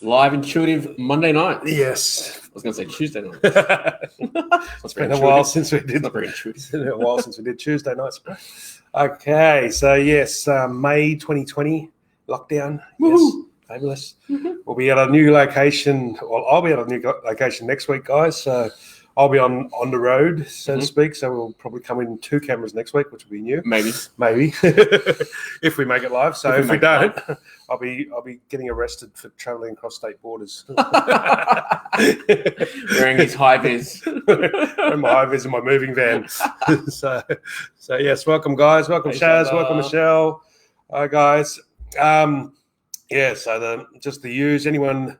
Live intuitive Monday night. Yes. I was going to say Tuesday night. It's been a while since we did. It's been a while since we did Tuesday nights. Okay, so yes, May 2020 lockdown. Woo-hoo. Yes, fabulous. Mm-hmm. We'll be at a new location. Well, I'll be at a new location next week, guys. So I'll be on the road, so to speak. So we'll probably come in 2 cameras next week, which will be new. Maybe if we make it live. So if we don't, I'll be getting arrested for traveling across state borders. Wearing his high vis. Wearing my high vis in my moving van. so yes, welcome guys. Welcome Shaz. Welcome Michelle. Hi guys. So just the use. Anyone.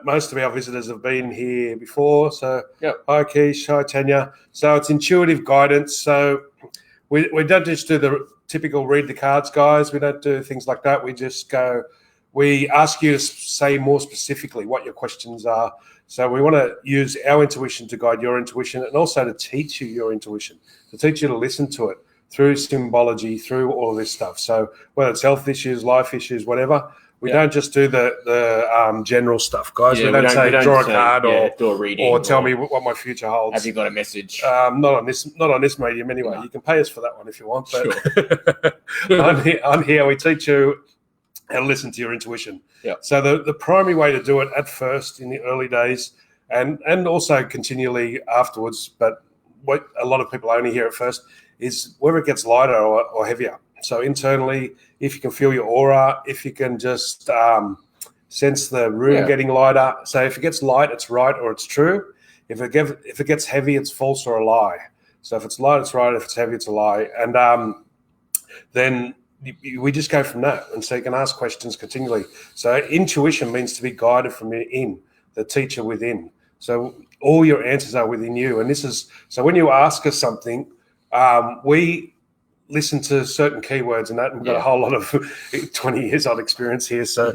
Most of our visitors have been here before. So, Hi, Keish. Hi, Tanya. So, it's intuitive guidance. So, we don't just do the typical read the cards, guys. We don't do things like that. We just go, we ask you to say more specifically what your questions are. So, we want to use our intuition to guide your intuition and also to teach you your intuition, to teach you to listen to it through symbology, through all of this stuff. So, whether it's health issues, life issues, whatever. We don't just do the general stuff, guys. We don't say draw a card or do a reading or tell me what my future holds. Have you got a message? Not on this medium anyway. No. You can pay us for that one if you want. But sure. on here, we teach you how to listen to your intuition. Yeah. So the primary way to do it at first in the early days and also continually afterwards, but what a lot of people only hear at first is whether it gets lighter or heavier. So internally, if you can feel your aura, if you can just sense the room getting lighter. So if it gets light, it's right or it's true. If it gets heavy, it's false or a lie. So if it's light, it's right. If it's heavy, it's a lie. And then we just go from that. And so you can ask questions continually. So intuition means to be guided from within, the teacher within. So all your answers are within you. And this is, so when you ask us something, we listen to certain keywords and that. We've got a whole lot of 20 years old experience here. So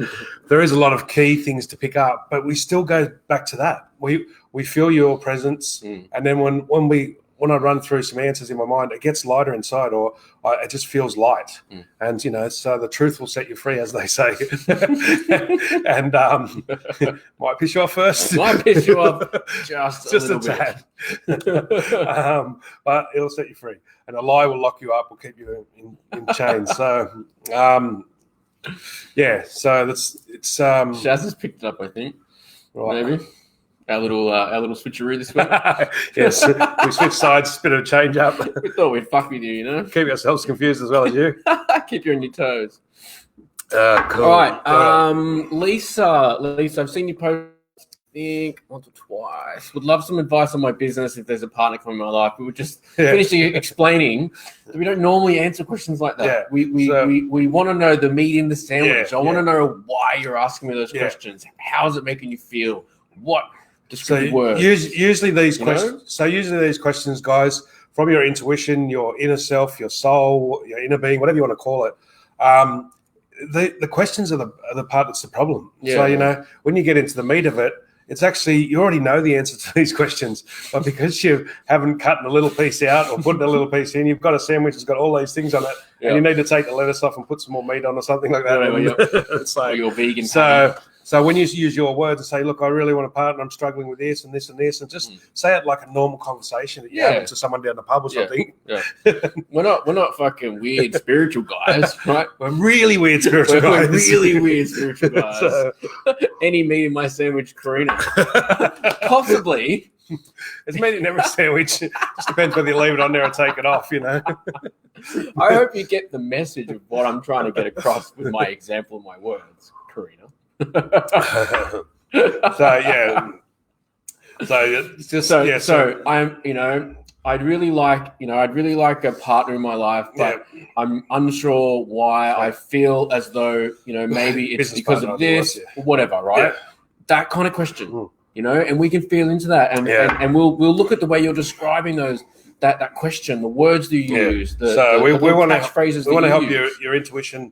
there is a lot of key things to pick up, but we still go back to that. We feel your presence. And then when I run through some answers in my mind, it gets lighter inside or it just feels light. And, so the truth will set you free, as they say. And might piss you off first. Might piss you off just a tad. But it'll set you free. And a lie will lock you up, will keep you in chains. So, so it's Shaz has picked it up, I think. Right. Maybe. Our little switcheroo this week. Yes, we switched sides, bit of a change up. We thought we'd fuck with you, Keep ourselves confused as well as you. Keep you on your toes. Cool. All right, Lisa, I've seen you post, I think, once or twice. Would love some advice on my business if there's a partner coming in my life. We were just finishing explaining that we don't normally answer questions like that. Yeah. We want to know the meat in the sandwich. I want to know why you're asking me those questions. How is it making you feel? What? Usually these questions. So usually these questions, guys, from your intuition, your inner self, your soul, your inner being, whatever you want to call it. The questions are the part that's the problem. Yeah. So when you get into the meat of it, it's actually you already know the answer to these questions, but because you haven't cut a little piece out or put a little piece in, you've got a sandwich that's got all these things on it, and you need to take the lettuce off and put some more meat on or something like that. It's like you're vegan. So when you use your words and say, look, I really want a partner, I'm struggling with this and this and this, and just say it like a normal conversation that you have to someone down the pub or something. Yeah. We're not fucking weird spiritual guys, right? We're really weird spiritual guys. We're really weird spiritual guys. Any meat in my sandwich, Karina. Possibly. It's meat in every sandwich. Just depends whether you leave it on there or take it off, I hope you get the message of what I'm trying to get across with my example of my words, Karina. So I'm, I'd really like a partner in my life, but I'm unsure why I feel as though, maybe it's because of this or whatever, right? That kind of question, and we can feel into that and we'll look at the way you're describing that question, the words that you use, we want to catchphrases. We want to help your intuition,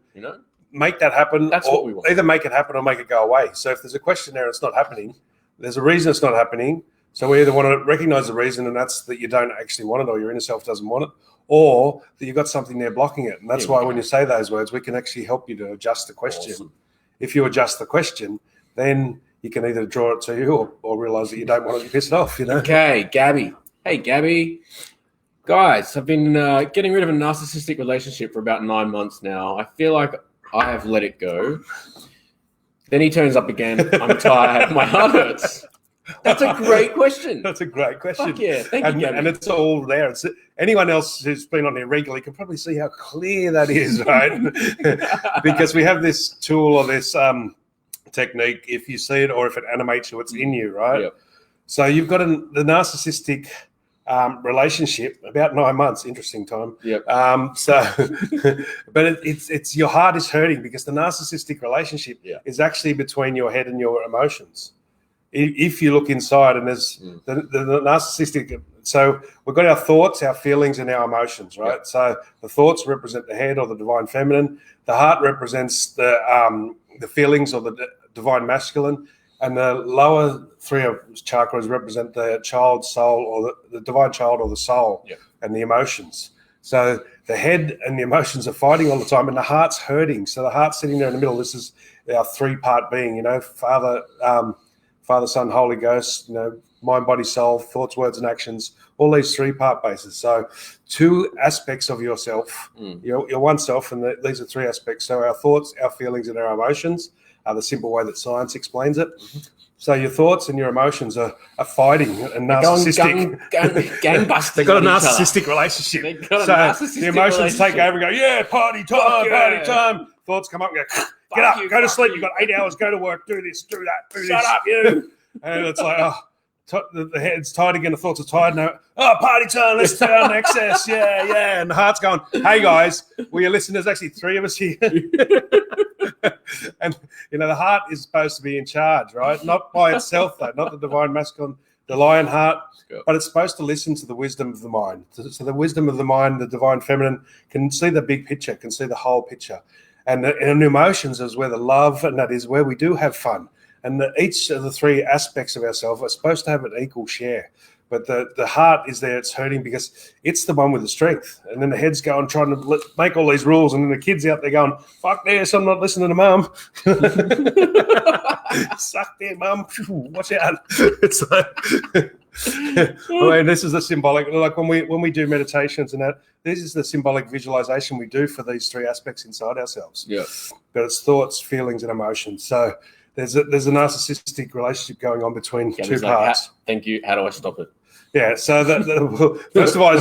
make that happen. That's what we want. Either make it happen or make it go away. So if there's a question there and it's not happening, there's a reason it's not happening. So we either want to recognize the reason, and that's that you don't actually want it or your inner self doesn't want it, or that you've got something there blocking it. And that's why when you say those words, we can actually help you to adjust the question. Awesome. If you adjust the question, then you can either draw it to you or realize that you don't want it to piss it off, you know? Okay, Gabby. Hey, Gabby. Guys, I've been getting rid of a narcissistic relationship for about 9 months now. I feel like I have let it go. Then he turns up again. I'm tired. My heart hurts. That's a great question. That's a great question. Fuck yeah. Thank you, Gabby. And it's all there. Anyone else who's been on here regularly can probably see how clear that is, right? Because we have this tool or this technique. If you see it or if it animates you, it's in you, right? Yep. So you've got the narcissistic relationship, about 9 months, interesting time. Yep. But it's your heart is hurting because the narcissistic relationship is actually between your head and your emotions. If you look inside, and there's the narcissistic, so we've got our thoughts, our feelings, and our emotions, right? Yep. So the thoughts represent the head or the divine feminine. The heart represents the feelings or the divine masculine. And the lower three of chakras represent the child soul or the divine child or the soul and the emotions. So the head and the emotions are fighting all the time and the heart's hurting. So the heart's sitting there in the middle. This is our 3-part being, you know, Father, Son, Holy Ghost, you know, mind, body, soul, thoughts, words, and actions, all these 3-part bases. So 2 aspects of yourself, your one self, and these are 3 aspects. So our thoughts, our feelings, and our emotions. The simple way that science explains it. So your thoughts and your emotions are fighting and narcissistic. Gangbusters. They've got a narcissistic relationship. The emotions take over and go, yeah, party time. Thoughts come up and go, get up, go to sleep. You've got 8 hours, go to work, do this, do that, do this. Shut up, you. And it's like, the head's tired again, the thoughts are tired now. Oh, party time, let's turn excess. Yeah. And the heart's going, hey, guys, will you listen? There's actually 3 of us here. And, you know, the heart is supposed to be in charge, right? Not by itself, though, not the divine masculine, the lion heart, but it's supposed to listen to the wisdom of the mind. So the wisdom of the mind, the divine feminine, can see the big picture, can see the whole picture. And emotions is where the love, and that is where we do have fun. And each of the 3 aspects of ourselves are supposed to have an equal share. But the heart is there, it's hurting because it's the one with the strength. And then the head's going, trying to make all these rules. And then the kid's out there going, fuck this, I'm not listening to mum. Suck there, mum. Watch out. It's like, I mean, this is the symbolic, like when we do meditations and that, this is the symbolic visualization we do for these 3 aspects inside ourselves. Yeah. But it's thoughts, feelings, and emotions. So there's a narcissistic relationship going on between 2 parts. Thank you. How do I stop it? Yeah, so first of all,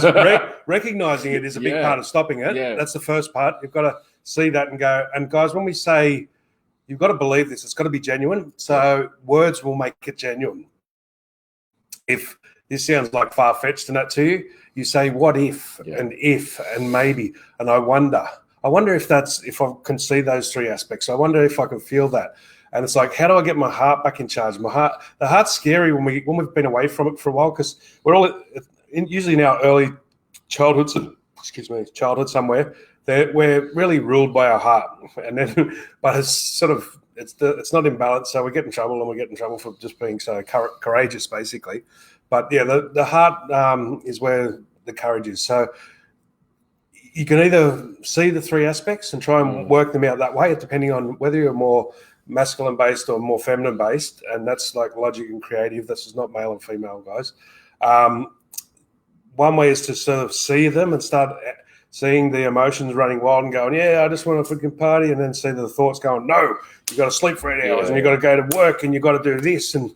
recognizing it is a big part of stopping it. Yeah. That's the first part. You've got to see that and go. And guys, when we say you've got to believe this, it's got to be genuine. So words will make it genuine. If this sounds like far-fetched and that to you, you say what if and if and maybe and I wonder. I wonder if I can see those 3 aspects. I wonder if I can feel that. And it's like, how do I get my heart back in charge? The heart's scary when we've been away from it for a while because we're all usually in our early childhood somewhere. We're really ruled by our heart, and then but it's not in balance. So we get in trouble, and we get in trouble for just being so courageous, basically. But yeah, the heart is where the courage is. So you can either see the 3 aspects and try and work them out that way, depending on whether you're more masculine based or more feminine based, and that's like logic and creative. This is not male and female, guys. One way is to sort of see them and start seeing the emotions running wild and going, yeah, I just want to freaking party, and then see the thoughts going, no, you got to sleep for 8 hours and you got to go to work and you got to do this, and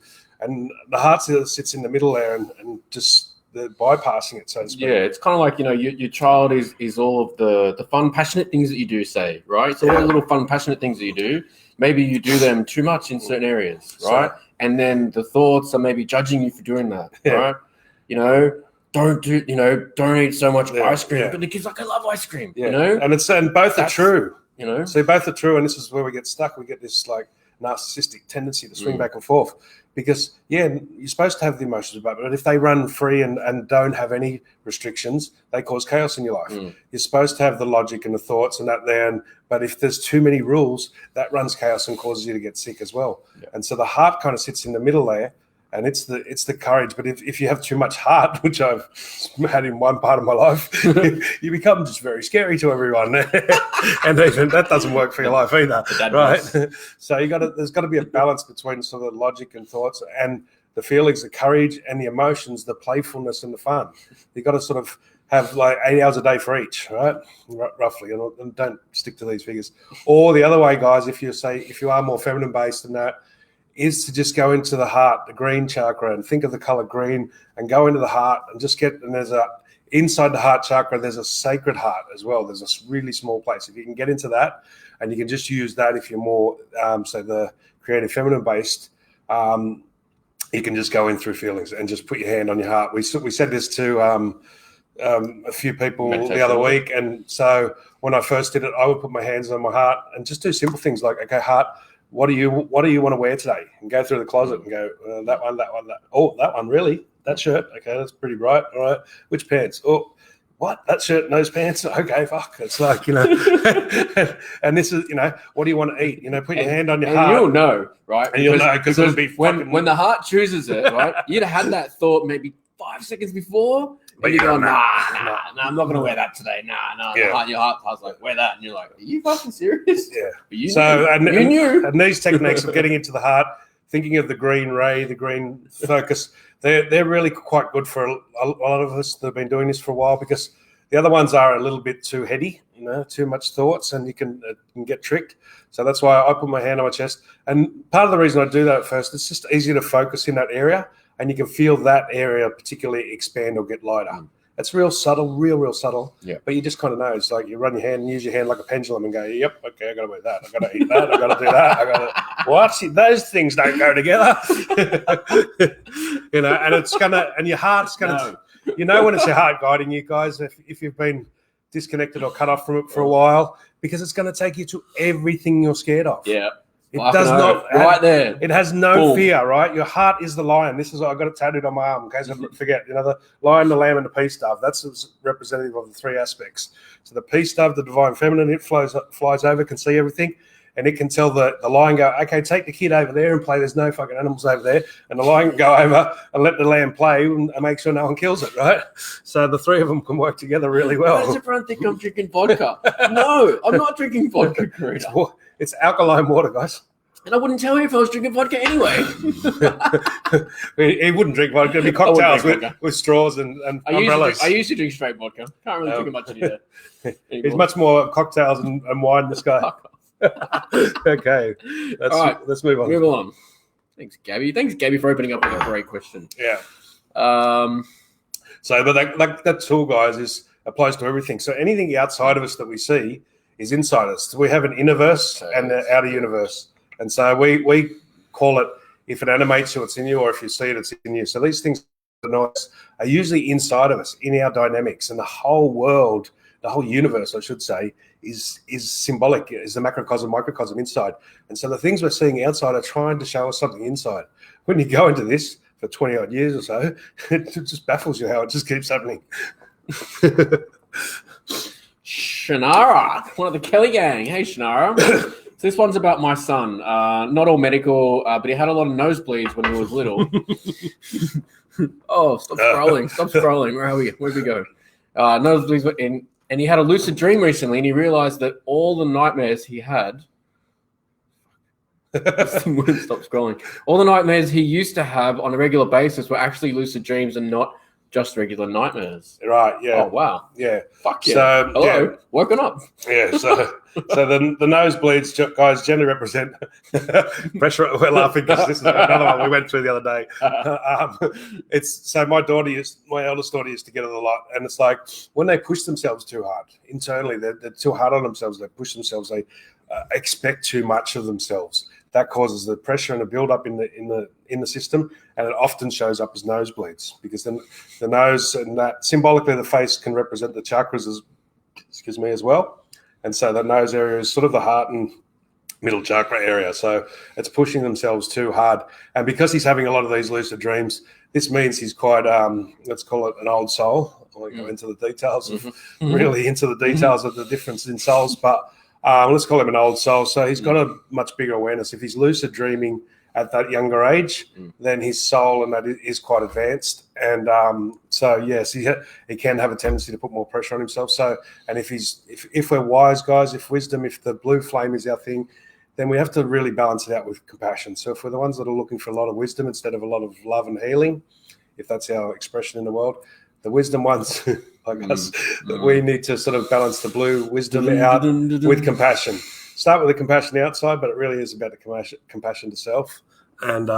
the heart sits in the middle there and just bypassing it, so to speak. Yeah, it's kind of like, you know, your child is all of the fun, passionate things that you do say, right? So all the little fun, passionate things that you do, maybe you do them too much in certain areas, right? And then the thoughts are maybe judging you for doing that, right? You know, don't eat so much ice cream. But the kid's like, I love ice cream, you know? And both are true. You know? So both are true, and this is where we get stuck. We get this like narcissistic tendency to swing back and forth. Because, you're supposed to have the emotions about it, but if they run free and don't have any restrictions, they cause chaos in your life. You're supposed to have the logic and the thoughts and that there, but if there's too many rules, that runs chaos and causes you to get sick as well. And so the heart kind of sits in the middle there, And it's the courage. But if you have too much heart, which I've had in one part of my life, you become just very scary to everyone. And even that doesn't work for your life either, right? So there's got to be a balance between sort of logic and thoughts and the feelings, the courage and the emotions, the playfulness and the fun. You've got to sort of have like 8 hours a day for each, right? Roughly, and don't stick to these figures. Or the other way, guys, if you are more feminine based than that, is to just go into the heart, the green chakra, and think of the color green and go into the heart and just inside the heart chakra, there's a sacred heart as well. There's a really small place. If you can get into that, and you can just use that if you're more, so the creative feminine based, you can just go in through feelings and just put your hand on your heart. We said this to a few people the other week, and so when I first did it, I would put my hands on my heart and just do simple things like, okay, heart, what do you want to wear today? And go through the closet and go, that one. Oh, that one, really? That shirt? Okay, that's pretty bright. All right. Which pants? Oh, what? That shirt and those pants? Okay, fuck. It's like, and this is, what do you want to eat? Put your hand on your heart. You'll know, right? And you'll know because it'll be when the heart chooses it, right? You'd have had that thought maybe 5 seconds before. But you're going, nah, I'm not going to wear that today. Nah. Yeah. Your heart was like, wear that. And you're like, are you fucking serious? Yeah. But you knew. And these techniques of getting into the heart, thinking of the green ray, the green focus, they're really quite good for a lot of us that have been doing this for a while, because the other ones are a little bit too heady, too much thoughts, and you can get tricked. So that's why I put my hand on my chest. And part of the reason I do that at first, it's just easier to focus in that area. And you can feel that area particularly expand or get lighter. It's real subtle, real subtle. Yeah. But you just kind of know. It's like you run your hand and use your hand like a pendulum and go, yep, okay, I got to wear that. I got to eat that. I got to do that. I got to what? Those things don't go together. And it's gonna, and your heart's gonna, when it's your heart guiding you guys, if you've been disconnected or cut off from it for a while, because it's going to take you to everything you're scared of. Yeah. It does not right there. It has no fear, right? Your heart is the lion. This is I've got it tattooed on my arm in case I forget. The lion, the lamb, and the peace dove. That's representative of the 3 aspects. So the peace dove, the divine feminine, it flies over, can see everything, and it can tell the lion go, okay, take the kid over there and play. There's no fucking animals over there, and the lion can go over and let the lamb play and make sure no one kills it, right? So the 3 of them can work together really well. Why does everyone think I'm drinking vodka? No, I'm not drinking vodka, Karina. It's alkaline water, guys. And I wouldn't tell you if I was drinking vodka anyway. He wouldn't drink vodka. It'd be cocktails with straws and umbrellas. I used to drink straight vodka. Can't really drink much anymore. He's much more cocktails and wine, this guy. Okay. Let's move on. Move on. Thanks, Gabby. Thanks, Gabby, for opening up with a great question. Yeah. But that tool, guys, applies to everything. So anything outside of us that we see is inside us. So we have an Innerverse and the outer universe. And so we call it, if it animates you, it's in you, or if you see it, it's in you. So these things are usually inside of us, in our dynamics, and the whole world, the whole universe, I should say, is symbolic, is the macrocosm, microcosm inside. And so the things we're seeing outside are trying to show us something inside. When you go into this for 20 odd years or so, it just baffles you how it just keeps happening. Shannara, one of the Kelly gang. Hey, Shannara. This one's about my son. Not all medical, but he had a lot of nosebleeds when he was little. Oh, stop scrolling. Stop scrolling. Where are we? Where'd we go? Nosebleeds. And he had a lucid dream recently, and he realized that all the nightmares he had... Stop scrolling. All the nightmares he used to have on a regular basis were actually lucid dreams and not just regular nightmares. Right, yeah. Oh, wow. Yeah. Fuck yeah. So, hello. Yeah. Woken up. Yeah, so the nosebleeds, guys, generally represent pressure. We're laughing because this is another one we went through the other day. So my eldest daughter used to get it a lot, and it's like when they push themselves too hard internally, they're too hard on themselves. They push themselves. They expect too much of themselves. That causes the pressure and a build up in the system, and it often shows up as nosebleeds because then the nose and that symbolically the face can represent the chakras as well. And so the nose area is sort of the heart and middle chakra area. So it's pushing themselves too hard. And because he's having a lot of these lucid dreams, this means he's quite, let's call it an old soul. I won't go into the details of really into the details of the difference in souls, but let's call him an old soul. So he's got a much bigger awareness. If he's lucid dreaming at that younger age, then his soul and that is quite advanced. And so, yes, he can have a tendency to put more pressure on himself. So, and if we're wise guys, if the blue flame is our thing, then we have to really balance it out with compassion. So if we're the ones that are looking for a lot of wisdom instead of a lot of love and healing, if that's our expression in the world, the wisdom ones like us, we need to sort of balance the blue wisdom out with compassion. Start with the compassion outside, but it really is about the compassion to self. And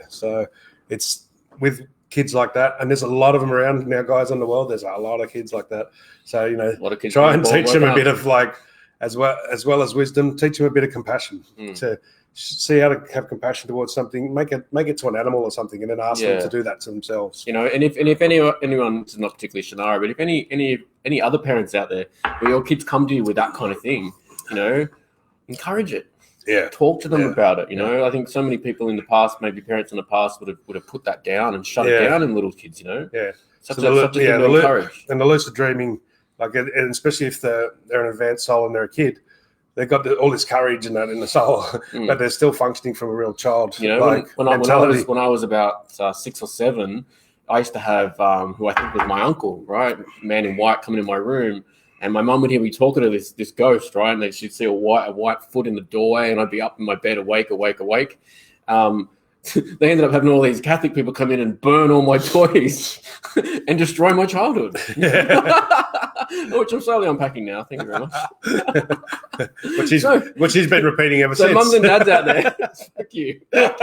so it's with kids like that, and there's a lot of them around now, guys, in the world. There's a lot of kids like that. So try and teach them a bit of as well as wisdom. Teach them a bit of compassion to see how to have compassion towards something. Make it to an animal or something, and then ask them to do that to themselves. And if anyone, it's not particularly Shannara, but if any other parents out there where your kids come to you with that kind of thing, encourage it. Yeah. Talk to them about it. I think so many people in the past, maybe parents in the past, would have put that down and shut it down in little kids. Yeah. Such a thing to encourage. And the lucid dreaming, and especially if they're an advanced soul and they're a kid, they've got all this courage and that in the soul, but they're still functioning from a real child. When I was about 6 or 7, I used to have who I think was my uncle, right, man in white, coming in my room. And my mum would hear me talking to this ghost, right? And then she'd see a white foot in the doorway, and I'd be up in my bed, awake. They ended up having all these Catholic people come in and burn all my toys and destroy my childhood, which I'm slowly unpacking now. Thank you very much. which he's been repeating ever since. So mums and dads out there, fuck you. So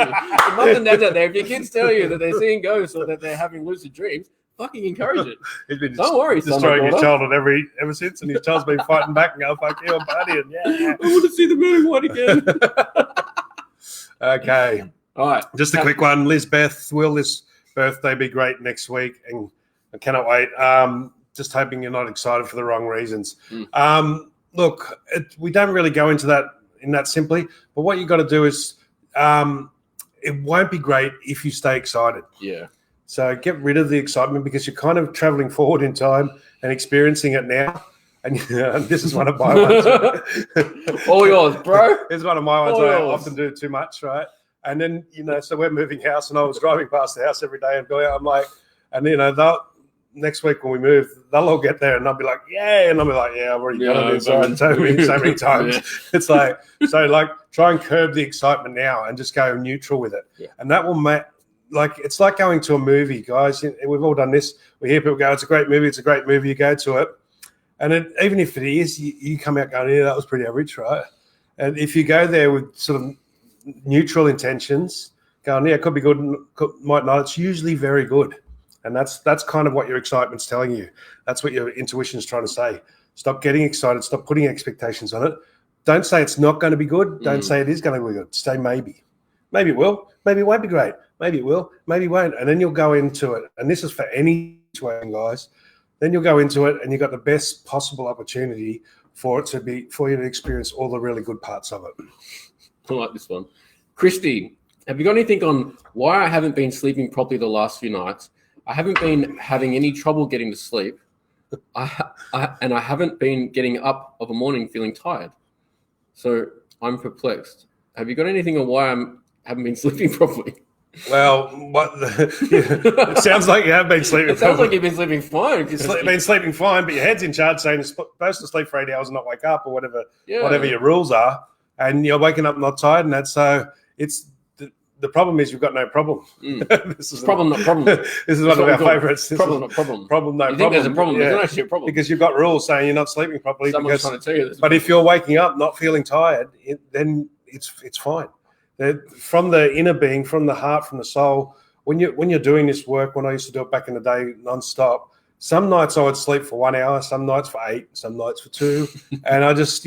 mums and dads out there, if your kids tell you that they're seeing ghosts or that they're having lucid dreams, fucking encourage it. He's been Don't worry, destroying his childhood ever since, and his child's been fighting back and going, fuck you, I'm partying. Yeah. I want to see the moon white again. Okay. All right. Just a quick one. Lizbeth, will this birthday be great next week? And I cannot wait. Just hoping you're not excited for the wrong reasons. Look, we don't really go into that in that simply, but what you got to do is it won't be great if you stay excited. Yeah. So get rid of the excitement because you're kind of traveling forward in time and experiencing it now. And this is one of my ones. All yours, bro. This is one of my ones. I often do too much, right? And then, so we're moving house and I was driving past the house every day and going, I'm like, and next week when we move, they'll all get there and they'll be like, yeah. And I'll be like, yeah, I've already done it so many times. It's like, try and curb the excitement now and just go neutral with it. Yeah. And that will it's like going to a movie, guys. We've all done this. We hear people go, it's a great movie. You go to it. And even if it is, you come out going, yeah, that was pretty average, right? And if you go there with sort of neutral intentions, going, yeah, it could be good, might not. It's usually very good, and that's kind of what your excitement's telling you. That's what your intuition's trying to say. Stop getting excited. Stop putting expectations on it. Don't say it's not going to be good. Don't say it is going to be good. Say maybe. Maybe it will. Maybe it won't be great. Maybe it will. Maybe it won't. And then you'll go into it. And this is for any situation, guys. Then you'll go into it, and you've got the best possible opportunity for you to experience all the really good parts of it. I like this one. Christy, have you got anything on why I haven't been sleeping properly the last few nights? I haven't been having any trouble getting to sleep. And I haven't been getting up of a morning feeling tired. So I'm perplexed. Have you got anything on why I haven't been sleeping properly? Well, it sounds like you have been sleeping. It sounds like you've been sleeping fine. You've been sleeping fine, but your head's in charge saying you're supposed to sleep for 8 hours and not wake up or whatever your rules are. And you're waking up not tired, and that's so. It's the problem is you've got no problem. This is problem, not problem. This is one of our favourites. Problem, not problem. Problem, no you problem. Think there's a problem? Yeah. There's actually a problem because you've got rules saying you're not sleeping properly. Someone's trying to tell you this. But if you're waking up not feeling tired, then it's fine. From the inner being, from the heart, from the soul. When you're doing this work, when I used to do it back in the day, non-stop. Some nights I would sleep for 1 hour, some nights for 8, some nights for 2, and I just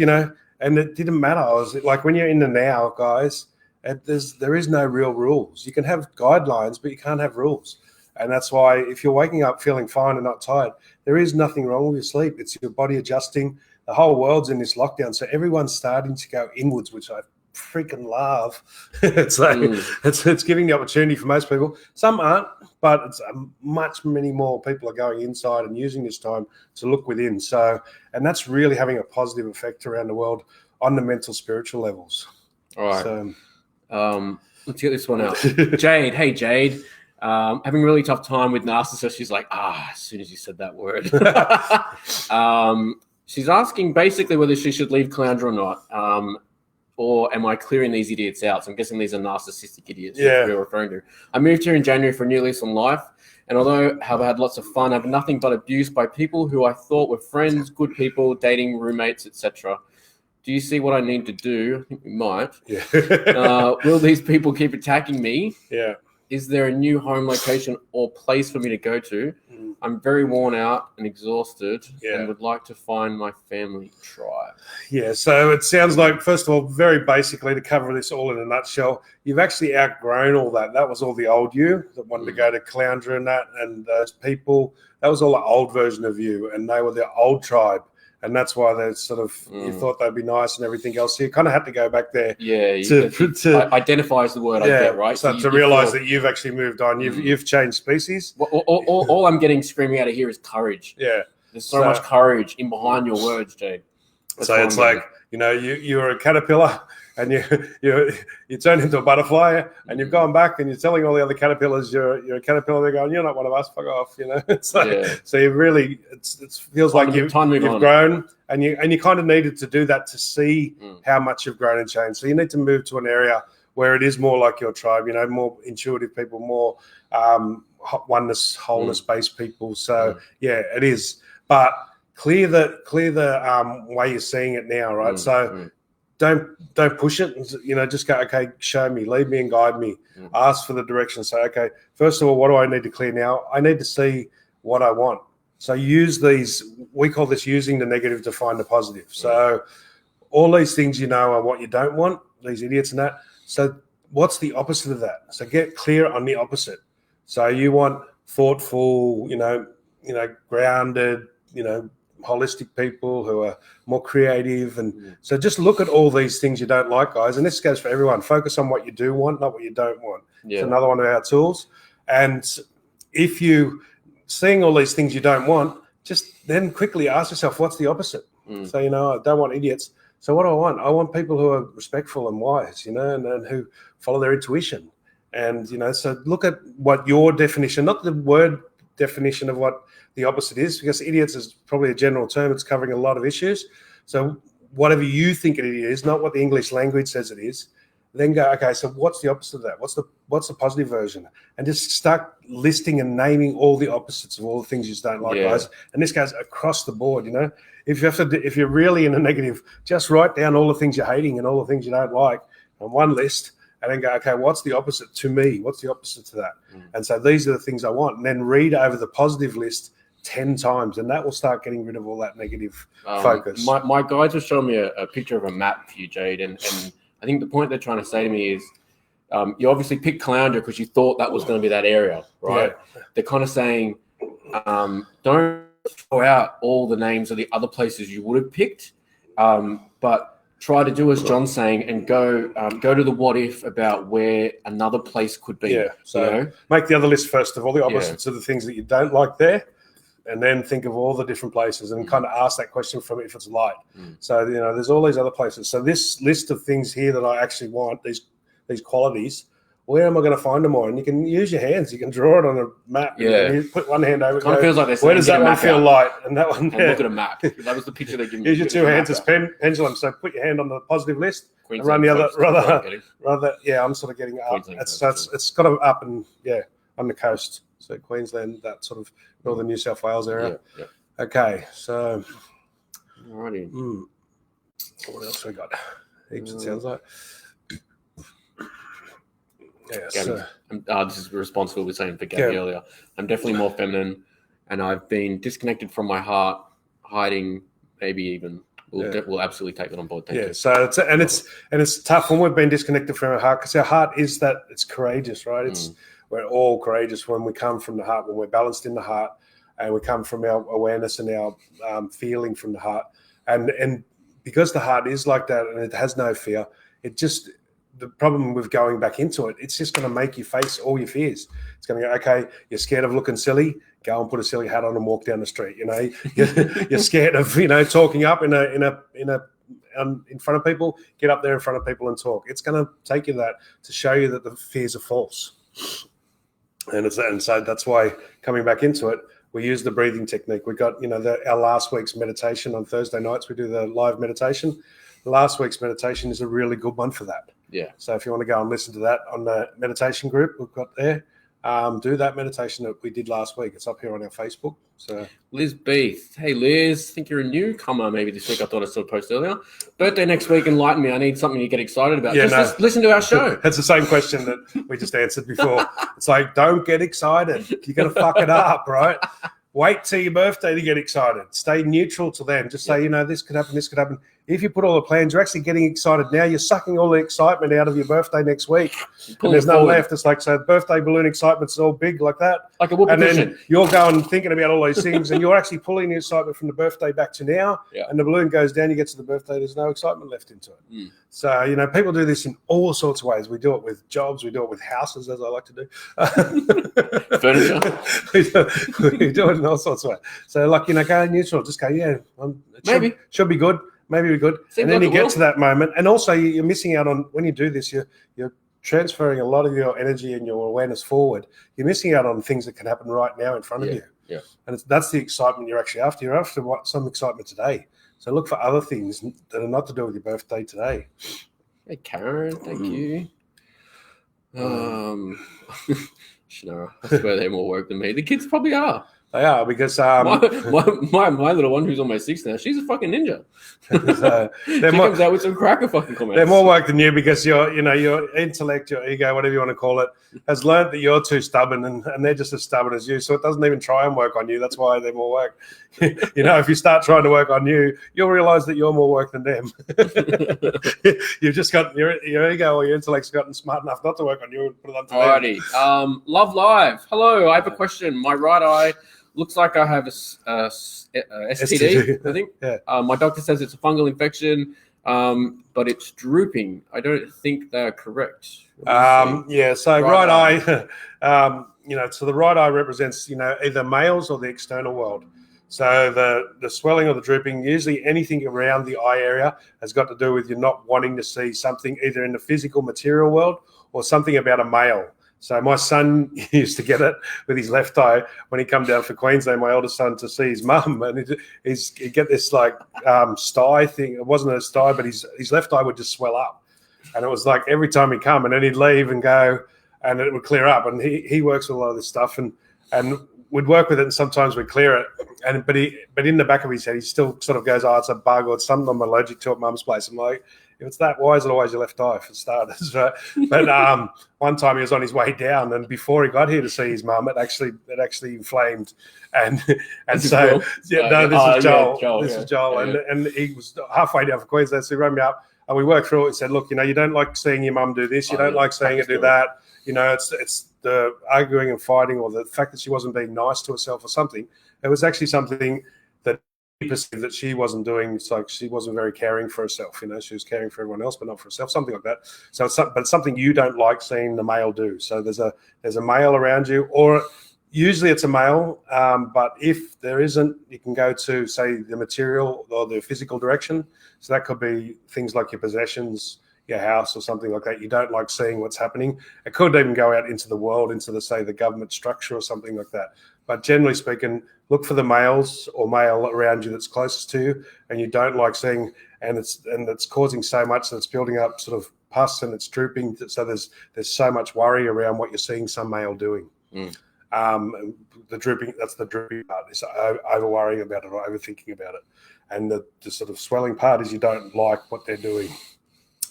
and it didn't matter. I was like, when you're in the now, guys, there is no real rules. You can have guidelines, but you can't have rules. And that's why if you're waking up feeling fine and not tired, there is nothing wrong with your sleep. It's your body adjusting. The whole world's in this lockdown, so everyone's starting to go inwards, which I freaking love. It's like it's giving the opportunity for most people. Some aren't, but it's many more people are going inside and using this time to look within. So, and that's really having a positive effect around the world on the mental, spiritual levels. All right. So, Let's get this one out. Jade, hey Jade. Having a really tough time with narcissists. She's like, as soon as you said that word. She's asking basically whether she should leave Clounder or not. Or am I clearing these idiots out? So I'm guessing these are narcissistic idiots you're referring to. I moved here in January for a new lease on life. And although I've had lots of fun, I've nothing but abuse by people who I thought were friends, good people, dating roommates, etc. Do you see what I need to do? I think we might. Yeah. Will these people keep attacking me? Yeah. Is there a new home location or place for me to go to? I'm very worn out and exhausted and would like to find my family tribe. Yeah, so it sounds like, first of all, very basically, to cover this all in a nutshell, you've actually outgrown all that. That was all the old you that wanted to go to Clounder and that, and those people, that was all the old version of you, and they were the old tribe. And that's why they sort of you thought they'd be nice and everything else. So you kind of had to go back there. Yeah, to identify is the word I get, right? So to realise that you've actually moved on, you've changed species. All I'm getting screaming out of here is courage. Yeah, there's so much courage in behind your words, Jade. So it's like, you're a caterpillar and you turn into a butterfly, and you've gone back and you're telling all the other caterpillars you're a caterpillar. They're going, you're not one of us. Fuck off. It's like, so you really it feels like you've grown, and you kind of needed to do that to see how much you've grown and changed. So you need to move to an area where it is more like your tribe. More intuitive people, more oneness, wholeness based people. So it is, but clear the way you're seeing it now, right? So don't push it. Just go, okay, show me, lead me and guide me. Ask for the direction. Say, okay, first of all, what do I need to clear now? I need to see what I want. So use these, we call this using the negative to find the positive. So all these things are what you don't want, these idiots and that. So what's the opposite of that? So get clear on the opposite. So you want thoughtful, grounded, holistic people who are more creative. And so just look at all these things you don't like, guys. And this goes for everyone. Focus on what you do want, not what you don't want. It's another one of our tools. And if you seeing all these things you don't want, just then quickly ask yourself, what's the opposite? So, I don't want idiots. So what do I want? I want people who are respectful and wise, and who follow their intuition. And, so look at what your definition, not the word definition of what the opposite is, because idiots is probably a general term. It's covering a lot of issues. So whatever you think it is, not what the English language says it is, then go, okay, so what's the opposite of that? What's the positive version? And just start listing and naming all the opposites of all the things you just don't like, guys. And this goes across the board, If you're really in a negative, just write down all the things you're hating and all the things you don't like on one list, and then go, okay, what's the opposite to me? What's the opposite to that? And so these are the things I want. And then read over the positive list 10 times, and that will start getting rid of all that negative focus. My guides were showing me a picture of a map for you, Jade, and I think the point they're trying to say to me is you obviously picked Clounder because you thought that was going to be that area, right? Yeah. They're kind of saying don't throw out all the names of the other places you would have picked, but try to do as John's saying and go to the what if about where another place could be. Yeah, so make the other list first of all, the opposites of the things that you don't like there, and then think of all the different places and kind of ask that question from if it's light. So, there's all these other places. So this list of things here that I actually want, these qualities, where am I going to find them all? And you can use your hands. You can draw it on a map. Yeah. You put one hand over it. Kind of feels like they're saying, where does that one feel light? And that one, and look at a map. That was the picture they give me. Use your two hands as pendulum. So put your hand on the positive list and run the other. Rather, I'm sort of getting up. It's got to up and on the coast. So Queensland, that sort of northern New South Wales area. Yeah. Okay, so alrighty. What else we got? Heaps. It sounds like. This is responsible with saying for Gabby earlier. I'm definitely more feminine, and I've been disconnected from my heart, hiding. Maybe even we'll absolutely take it on board. Thank you. So it's tough when we've been disconnected from our heart, because our heart is that it's courageous, right? We're all courageous when we come from the heart, when we're balanced in the heart, and we come from our awareness and our feeling from the heart. And because the heart is like that and it has no fear, the problem with going back into it, it's just going to make you face all your fears. It's going to go, okay, you're scared of looking silly, go and put a silly hat on and walk down the street. You're scared of talking up in a in front of people, get up there in front of people and talk. It's going to take you that to show you that the fears are false. And so that's why coming back into it, we use the breathing technique. We got, our last week's meditation on Thursday nights. We do the live meditation. Last week's meditation is a really good one for that. Yeah. So if you want to go and listen to that on the meditation group we've got there, do that meditation that we did last week. It's up here on our Facebook. So Liz Beath. Hey, Liz. Think you're a newcomer maybe this week. I thought I saw a post earlier. Birthday next week. Enlighten me. I need something to get excited about. Just listen to our show. That's the same question that we just answered before. It's like, don't get excited. You're going to fuck it up, right? Wait till your birthday to get excited. Stay neutral till then. Just say, this could happen, this could happen. If you put all the plans, you're actually getting excited now. You're sucking all the excitement out of your birthday next week. And there's none left. It's like, so birthday balloon excitement's all big like that. Like a whoopee and cushion. Then you're going thinking about all these things and you're actually pulling the excitement from the birthday back to now. Yeah. And the balloon goes down, you get to the birthday, there's no excitement left into it. Mm. So, people do this in all sorts of ways. We do it with jobs. We do it with houses, as I like to do. Furniture. we do it in all sorts of ways. So, go neutral. Just go, maybe. Should be good. Maybe we're good. Seems and then like you get to that moment. And also you're missing out on, when you do this, you're transferring a lot of your energy and your awareness forward. You're missing out on things that can happen right now in front of you. Yeah. And that's the excitement you're actually after. You're after some excitement today. So look for other things that are not to do with your birthday today. Hey, Karen. Thank you. Shannara, I swear they're more work than me. The kids probably are. They are, because my little one who's almost 6 now, she's a fucking ninja. She comes out with some cracker fucking comments. They're more work than you, because your intellect, your ego, whatever you want to call it, has learned that you're too stubborn, and they're just as stubborn as you. So it doesn't even try and work on you. That's why they're more work. If you start trying to work on you, you'll realize that you're more work than them. You've just got your ego or your intellect's gotten smart enough not to work on you and put it on to Alrighty. Love Live. Hello, I have a question. My right eye looks like I have a STD, I think. Yeah. My doctor says it's a fungal infection, but it's drooping. I don't think they're correct. So right eye, so the right eye represents, either males or the external world. So the swelling or the drooping, usually anything around the eye area has got to do with you not wanting to see something either in the physical material world or something about a male. So my son used to get it with his left eye when he come down for Queensland, my eldest son, to see his mum, and he'd get this sty thing. It wasn't a sty, but his left eye would just swell up, and it was like every time he'd come, and then he'd leave and go, and it would clear up. And he works with a lot of this stuff, and we'd work with it, and sometimes we'd clear it, but in the back of his head, he still sort of goes, oh, it's a bug or it's something I'm allergic to at mum's place. I'm like, if it's that, why is it always your left eye for starters, right? But one time he was on his way down, and before he got here to see his mum, it actually inflamed, and so this is Joel. Joel. This is Joel, and he was halfway down for Queensland, so he rang me up, and we worked through it. He said, "Look, you don't like seeing your mum do this, you don't like seeing her do that. It's the arguing and fighting, or the fact that she wasn't being nice to herself or something. It was actually something that perceived that she wasn't doing. It's like she wasn't very caring for herself. She was caring for everyone else, but not for herself, something like that. So it's something you don't like seeing the male do. So there's a male around you, or usually it's a male. But if there isn't, you can go to, say, the material or the physical direction. So that could be things like your possessions, your house, or something like that. You don't like seeing what's happening. It could even go out into the world, into the government structure or something like that. But generally speaking, look for the males or male around you that's closest to you, and you don't like seeing, and it's causing so much that it's building up sort of pus and it's drooping. So there's so much worry around what you're seeing some male doing. The drooping, that's the drooping part, is over worrying about it or overthinking about it. And the sort of swelling part is you don't like what they're doing.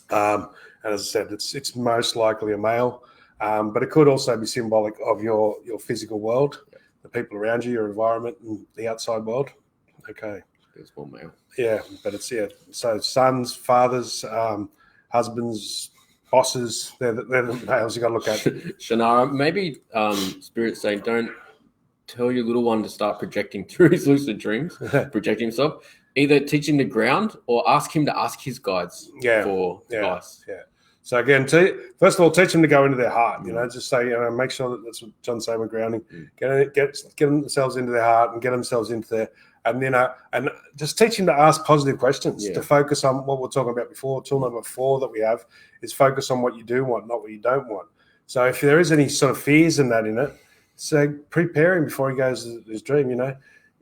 And as I said, it's most likely a male, but it could also be symbolic of your physical world, the people around you, your environment, and the outside world. Okay. There's one male. Yeah, but so sons, fathers, husbands, bosses, they're the males you got to look at. Shannara, maybe Spirit's saying don't tell your little one to start projecting through his lucid dreams, projecting himself. Either teach him to ground or ask him to ask his guides for advice. Yeah. So again, first of all, teach them to go into their heart. Just say, make sure that's what John's saying with grounding. Get themselves into their heart and get themselves into there, And and just teach him to ask positive questions, to focus on what we're talking about before. Tool number 4 that we have is focus on what you do want, not what you don't want. So if there is any sort of fears in it, so prepare him before he goes to his dream.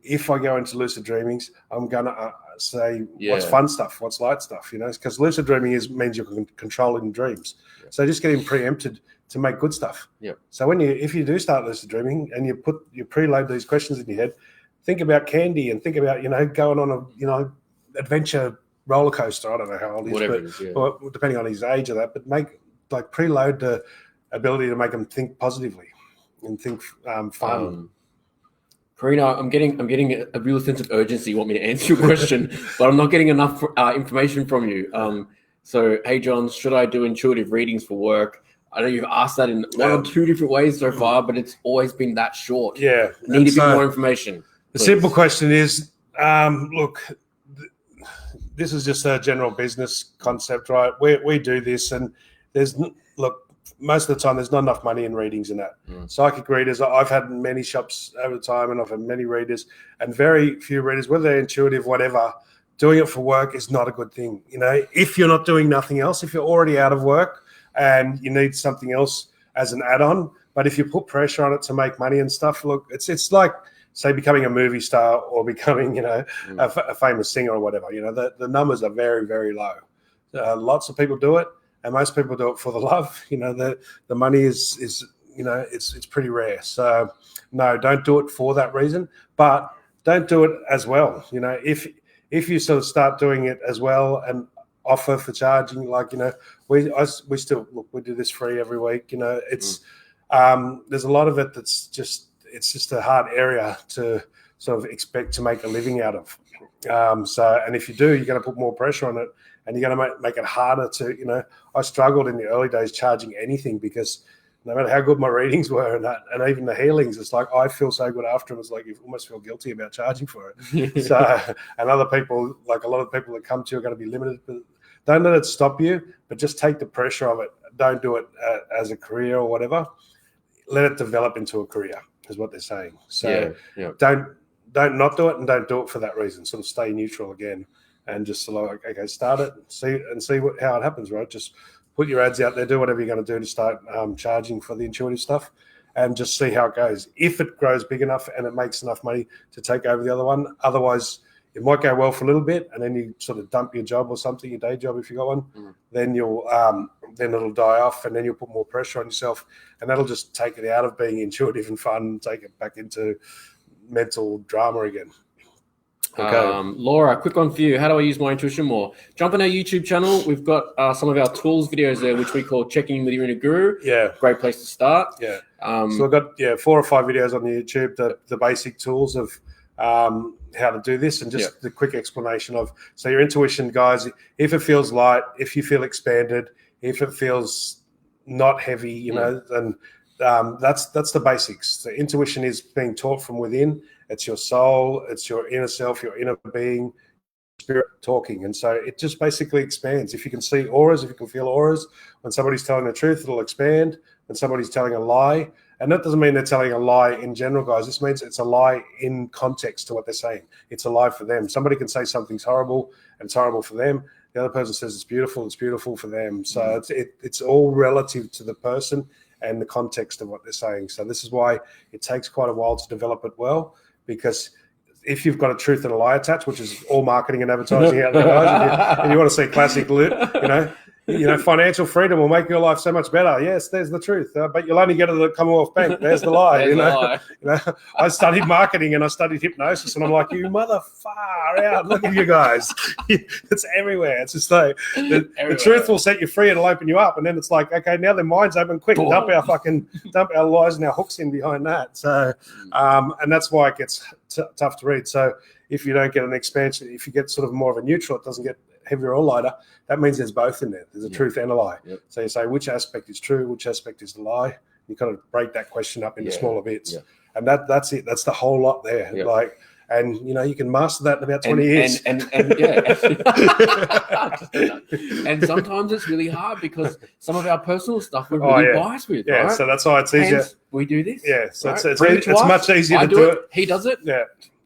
If I go into lucid dreamings, I'm going to say what's fun stuff, what's light stuff, because lucid dreaming means you're controlling dreams. Yeah. So just get him preempted to make good stuff. Yeah. So if you do start lucid dreaming and you preload these questions in your head, think about candy and think about, going on a, adventure roller coaster. I don't know how old he is, or depending on his age or that, but preload the ability to make them think positively and think fun. Karina, I'm getting a real sense of urgency. You want me to answer your question, but I'm not getting enough information from you. So, hey, John, should I do intuitive readings for work? I know you've asked that in one or two different ways so far, but it's always been that short. Yeah. Need a bit more information. The simple question is, look, this is just a general business concept, right? We do this, and most of the time there's not enough money in readings in that. Psychic readers, I've had many shops over time, and I've had many readers, and very few readers, whether they're intuitive, whatever, doing it for work is not a good thing. If you're not doing nothing else, if you're already out of work and you need something else as an add-on, but if you put pressure on it to make money and stuff, look, it's like, say, becoming a movie star or becoming, a famous singer or whatever. The numbers are very, very low. Lots of people do it, and most people do it for the love. The money is it's pretty rare. So no, don't do it for that reason, but don't do it as well. If you sort of start doing it as well and offer for charging, we still we do this free every week. It's there's a lot of it that's just. It's just a hard area to sort of expect to make a living out of. And if you do, you're going to put more pressure on it, and you're going to make it harder to, I struggled in the early days charging anything, because no matter how good my readings were and even the healings, it's like, I feel so good after them. It's like you almost feel guilty about charging for it. And other people, like a lot of people that come to you, are going to be limited. But don't let it stop you, but just take the pressure of it. Don't do it as a career or whatever. Let it develop into a career, is what they're saying. So don't not do it, and don't do it for that reason. Sort of stay neutral again, and just okay, start it and see how it happens, right? Just put your ads out there, do whatever you're going to do to start charging for the intuitive stuff, and just see how it goes. If it grows big enough and it makes enough money to take over the other one, otherwise it might go well for a little bit, and then you sort of dump your job or something, your day job if you got one. Then you'll then it'll die off, and then you'll put more pressure on yourself, and that'll just take it out of being intuitive and fun, and take it back into mental drama again. Okay. Laura, quick one for you. How do I use my intuition more? Jump on our YouTube channel. We've got some of our tools videos there, which we call Checking In With Your Inner Guru. Yeah. Great place to start. Yeah. So I've got 4 or 5 videos on the YouTube, the basic tools of how to do this, and just the quick explanation of, so your intuition, guys, if it feels light, if you feel expanded, if it feels not heavy, then that's the basics. The intuition is being taught from within. It's your soul, it's your inner self, your inner being, spirit talking. And so it just basically expands. If you can see auras, if you can feel auras, when somebody's telling the truth, it'll expand. When somebody's telling a lie, and that doesn't mean they're telling a lie in general, guys. This means it's a lie in context to what they're saying. It's a lie for them. Somebody can say something's horrible, and it's horrible for them. The other person says it's beautiful for them. So it's all relative to the person and the context of what they're saying. So this is why it takes quite a while to develop it well, because if you've got a truth and a lie attached, which is all marketing and advertising out there, guys, and you want to see classic, financial freedom will make your life so much better. Yes, there's the truth, but you'll only get to the Commonwealth Bank. There's the lie. I studied marketing and I studied hypnosis, and I'm like, you mother far out. Look at you guys. It's everywhere. It's just like the truth will set you free and it'll open you up, and then it's like, okay, now their mind's open. Quick, dump our lies and our hooks in behind that. So, and that's why it gets tough to read. So if you don't get an expansion, if you get sort of more of a neutral, it doesn't get heavier or lighter, that means there's both in there. There's a truth and a lie. Yep. So you say, which aspect is true, which aspect is the lie? You kind of break that question up into smaller bits. And that's it. That's the whole lot there. Yep. And you can master that in about 20 years. And sometimes it's really hard, because some of our personal stuff we're really biased with. Yeah, right? So that's why it's easier. Hence, we do this. Yeah, so right? it's much easier to do it. He does it. Yeah.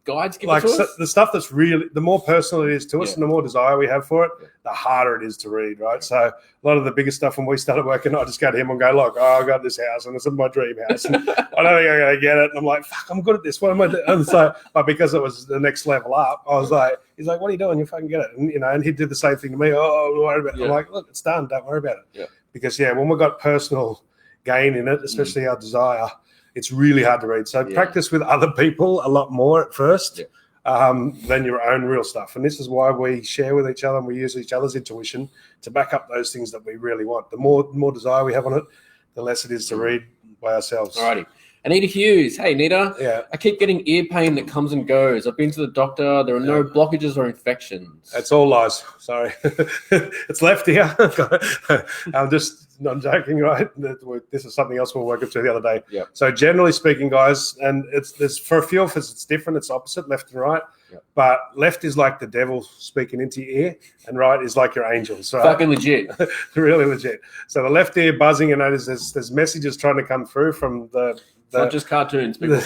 guides give like it to us? the stuff that's really, the more personal it is to us and the more desire we have for it, the harder it is to read, right? So a lot of the biggest stuff when we started working, I just go to him and go, look, I got this house and it's my dream house. And I don't think I'm going to get it. And I'm like, fuck, I'm good at this. What am I doing? And so, but because it was the next level up, I was like, he's like, what are you doing? You fucking get it. And, and he did the same thing to me. Oh, don't worry about it. I'm like, look, it's done. Don't worry about it. Yeah. Because, when we've got personal gain in it, especially our desire, it's really hard to read. So practice with other people a lot more at first than your own real stuff. And this is why we share with each other and we use each other's intuition to back up those things that we really want. The more desire we have on it, the less it is to read by ourselves. Alrighty. Anita Hughes. Hey, Nita. Yeah. I keep getting ear pain that comes and goes. I've been to the doctor. There are no blockages or infections. It's all lies. Sorry. It's left here. I'm joking, right? This is something else we were working through the other day. Yeah. So generally speaking, guys, and there's for a few of us, it's different. It's opposite, left and right. Yep. But left is like the devil speaking into your ear, and right is like your angels. Right? Fucking legit. Really legit. So the left ear buzzing, and there's messages trying to come through from the not just cartoons, people.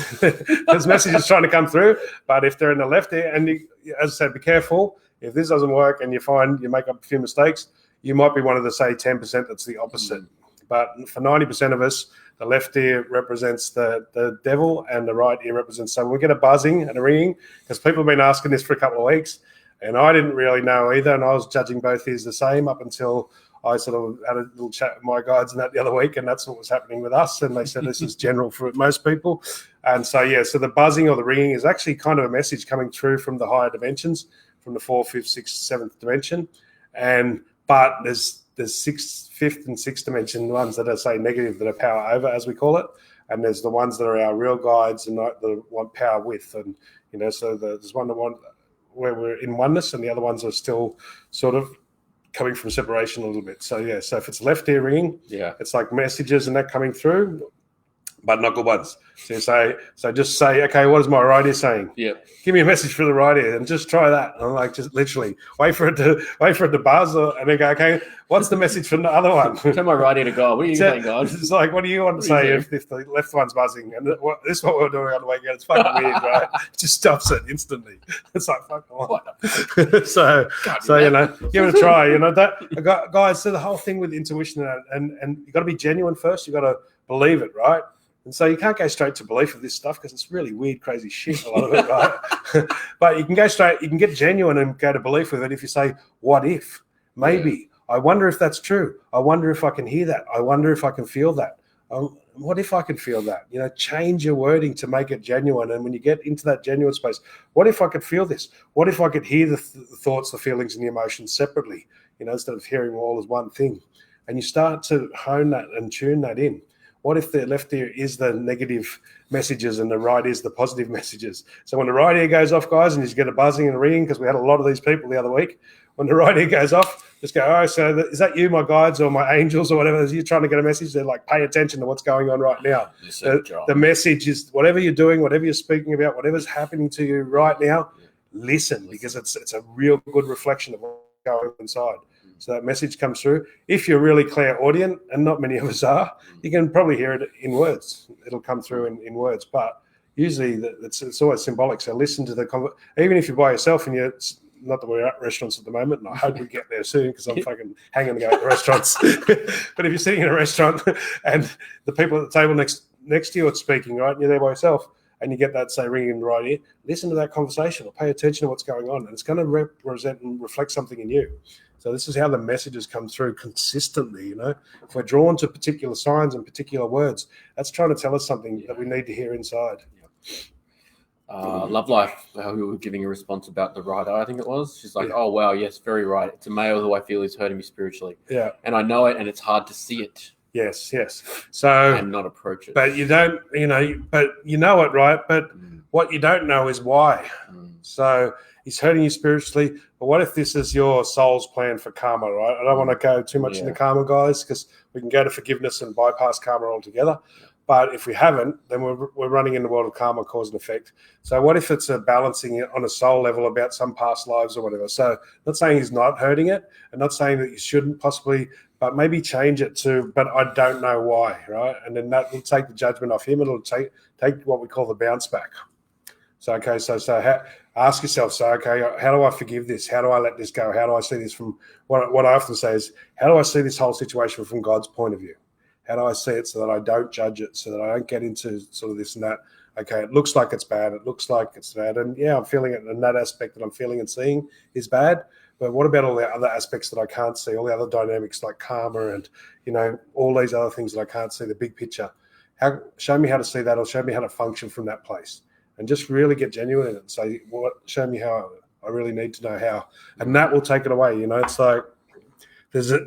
There's messages trying to come through, but if they're in the left ear, and as I said, be careful. If this doesn't work and you find you make up a few mistakes, you might be one of the, say, 10% that's the opposite. But for 90% of us, the left ear represents the devil and the right ear represents. So we get a buzzing and a ringing, because people have been asking this for a couple of weeks, and I didn't really know either, and I was judging both ears the same up until I sort of had a little chat with my guides and that the other week, and that's what was happening with us. And they said this is general for most people. And so, so the buzzing or the ringing is actually kind of a message coming through from the higher dimensions, from the 4th, 5th, 6th, 7th dimension. But there's 6th, 5th, and 6th dimension ones that are, say, negative, that are power over, as we call it. And there's the ones that are our real guides and the one power with. And, so there's one where we're in oneness, and the other ones are still sort of coming from separation a little bit. So, so if it's left ear ringing, it's like messages and that coming through, but not good ones. So just say, okay, what is my right ear saying? Yeah. Give me a message for the right ear, and just try that. And I'm like, just literally wait for it to buzz, and then go, okay, what's the message from the other one? Tell my right ear to go. What are you saying, guys? It's like, what do you want to say if the left one's buzzing? And this is what we're doing on the way out. It's fucking weird, right? It just stops it instantly. It's like, fuck on. So give it a try. Guys, so the whole thing with intuition and you got to be genuine first. You got to believe it, right? And so you can't go straight to belief of this stuff, because it's really weird, crazy shit, a lot of it, right? But you can go straight, you can get genuine and go to belief with it if you say, what if? Maybe. I wonder if that's true. I wonder if I can hear that. I wonder if I can feel that. What if I can feel that? Change your wording to make it genuine. And when you get into that genuine space, what if I could feel this? What if I could hear the thoughts, the feelings, and the emotions separately, instead of hearing them all as one thing? And you start to hone that and tune that in. What if the left ear is the negative messages and the right is the positive messages? So when the right ear goes off, guys, and you get a buzzing and a ringing, because we had a lot of these people the other week, when the right ear goes off, just go, oh, so is that you, my guides, or my angels, or whatever? You're trying to get a message. They're like, pay attention to what's going on right now. The message is whatever you're doing, whatever you're speaking about, whatever's happening to you right now, listen, because it's a real good reflection of what's going on inside. So that message comes through. If you're really clairaudient, and not many of us are, you can probably hear it in words. It'll come through in words, but usually it's always symbolic. So listen to even if you're by yourself, and you're not that we're at restaurants at the moment, and I hope we get there soon, because I'm fucking hanging to go at the restaurants. But if you're sitting in a restaurant and the people at the table next to you are speaking, right, and you're there by yourself, and you get that, say, ringing in the right ear, listen to that conversation or pay attention to what's going on, and it's going to represent and reflect something in you. So this is how the messages come through consistently, If we're drawn to particular signs and particular words, that's trying to tell us something that we need to hear inside. Love Life, who were giving a response about the right eye, I think it was. She's like, oh, wow, yes, very right. It's a male who I feel is hurting me spiritually. Yeah. And I know it, and it's hard to see it. Yes. So and not approach it. But you don't, but you know it, right? But what you don't know is why. So he's hurting you spiritually. But what if this is your soul's plan for karma, right? I don't want to go too much into karma, guys, because we can go to forgiveness and bypass karma altogether. But if we haven't, then we're running in the world of karma, cause and effect. So what if it's a balancing it on a soul level about some past lives or whatever? So not saying he's not hurting it, and not saying that you shouldn't possibly, but maybe change it to, but I don't know why, right? And then that will take the judgment off him. It'll take what we call the bounce back. So, okay, ask yourself, okay, how do I forgive this? How do I let this go? How do I see this from, what I often say is, how do I see this whole situation from God's point of view? How do I see it so that I don't judge it, so that I don't get into sort of this and that? Okay, it looks like it's bad. It looks like it's bad. And yeah, I'm feeling it. And that aspect that I'm feeling and seeing is bad. But what about all the other aspects that I can't see, all the other dynamics like karma and, all these other things that I can't see, the big picture? Show me how to see that, or show me how to function from that place. And just really get genuine in it and say, show me how I really need to know how. And that will take it away. It's like,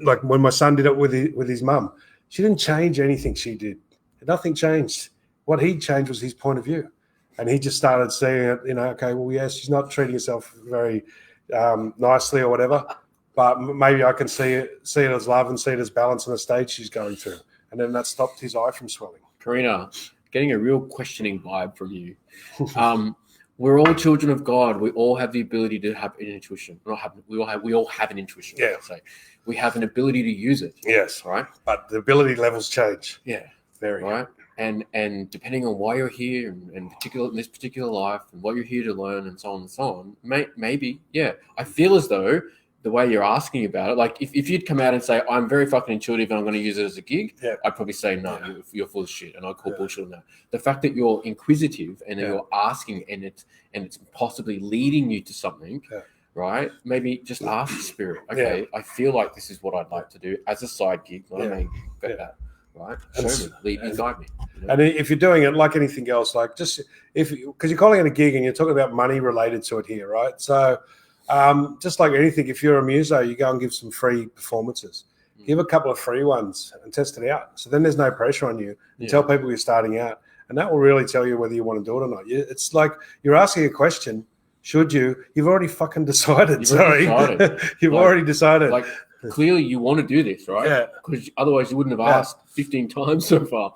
like when my son did it with his mum, she didn't change anything she did. Nothing changed. What he changed was his point of view. And he just started seeing it, okay, well, yes, she's not treating herself very nicely or whatever, but maybe I can see it as love and see it as balance in the stage she's going through. And then that stopped his eye from swelling. Karina, getting a real questioning vibe from you. We're all children of God. We all have the ability to have an intuition. We all have an intuition. Yeah. So we have an ability to use it. Yes. Right. But the ability levels change. Yeah. Very. Right. And depending on why you're here and in this particular life and what you're here to learn and so on and so on, maybe, yeah. I feel as though the way you're asking about it, like if you'd come out and say, I'm very fucking intuitive and I'm going to use it as a gig, I'd probably say, no, you're full of shit, and I'd call bullshit on that. The fact that you're inquisitive and that you're asking and it's possibly leading you to something, right? Maybe just ask spirit, okay, I feel like this is what I'd like to do as a side gig, not a main gig. Got that, right? Show me, lead me, guide me. And if you're doing it like anything else, like just because you're calling it a gig and you're talking about money related to it here, right? So just like anything, if you're a muso, you go and give some free performances. Give a couple of free ones and test it out. So then there's no pressure on you. And tell people you're starting out. And that will really tell you whether you want to do it or not. It's like you're asking a question, should you? You've already fucking decided. You've already decided. Like, clearly you want to do this, right? Yeah. Because otherwise you wouldn't have asked 15 times so far.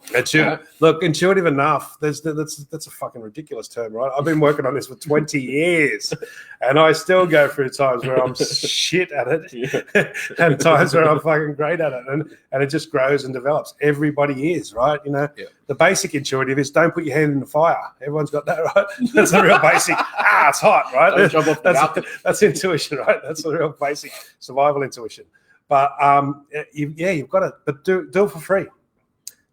Look, intuitive enough, that's a fucking ridiculous term, right? I've been working on this for 20 years and I still go through times where I'm shit at it and times where I'm fucking great at it. And it just grows and develops. Everybody is, right? The basic intuitive is don't put your hand in the fire. Everyone's got that, right? That's the real basic. It's hot, right? Don't jump off the balcony. That's intuition, right? That's the real basic survival intuition. But you've got to, but do it for free.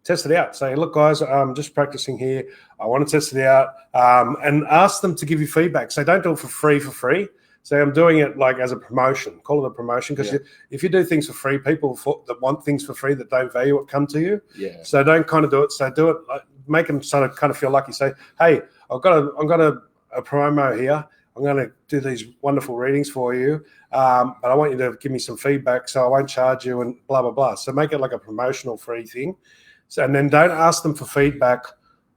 Test it out. Say, look, guys, I'm just practicing here. I want to test it out, and ask them to give you feedback. So don't do it for free. Say, I'm doing it like as a promotion. Call it a promotion, because if you do things for free, people that want things for free that don't value it come to you. Yeah. So don't kind of do it. So do it. Make them kind of feel lucky. Say, hey, I've got a promo here. I'm going to do these wonderful readings for you, but I want you to give me some feedback, so I won't charge you and blah, blah, blah. So make it like a promotional free thing. So, and then don't ask them for feedback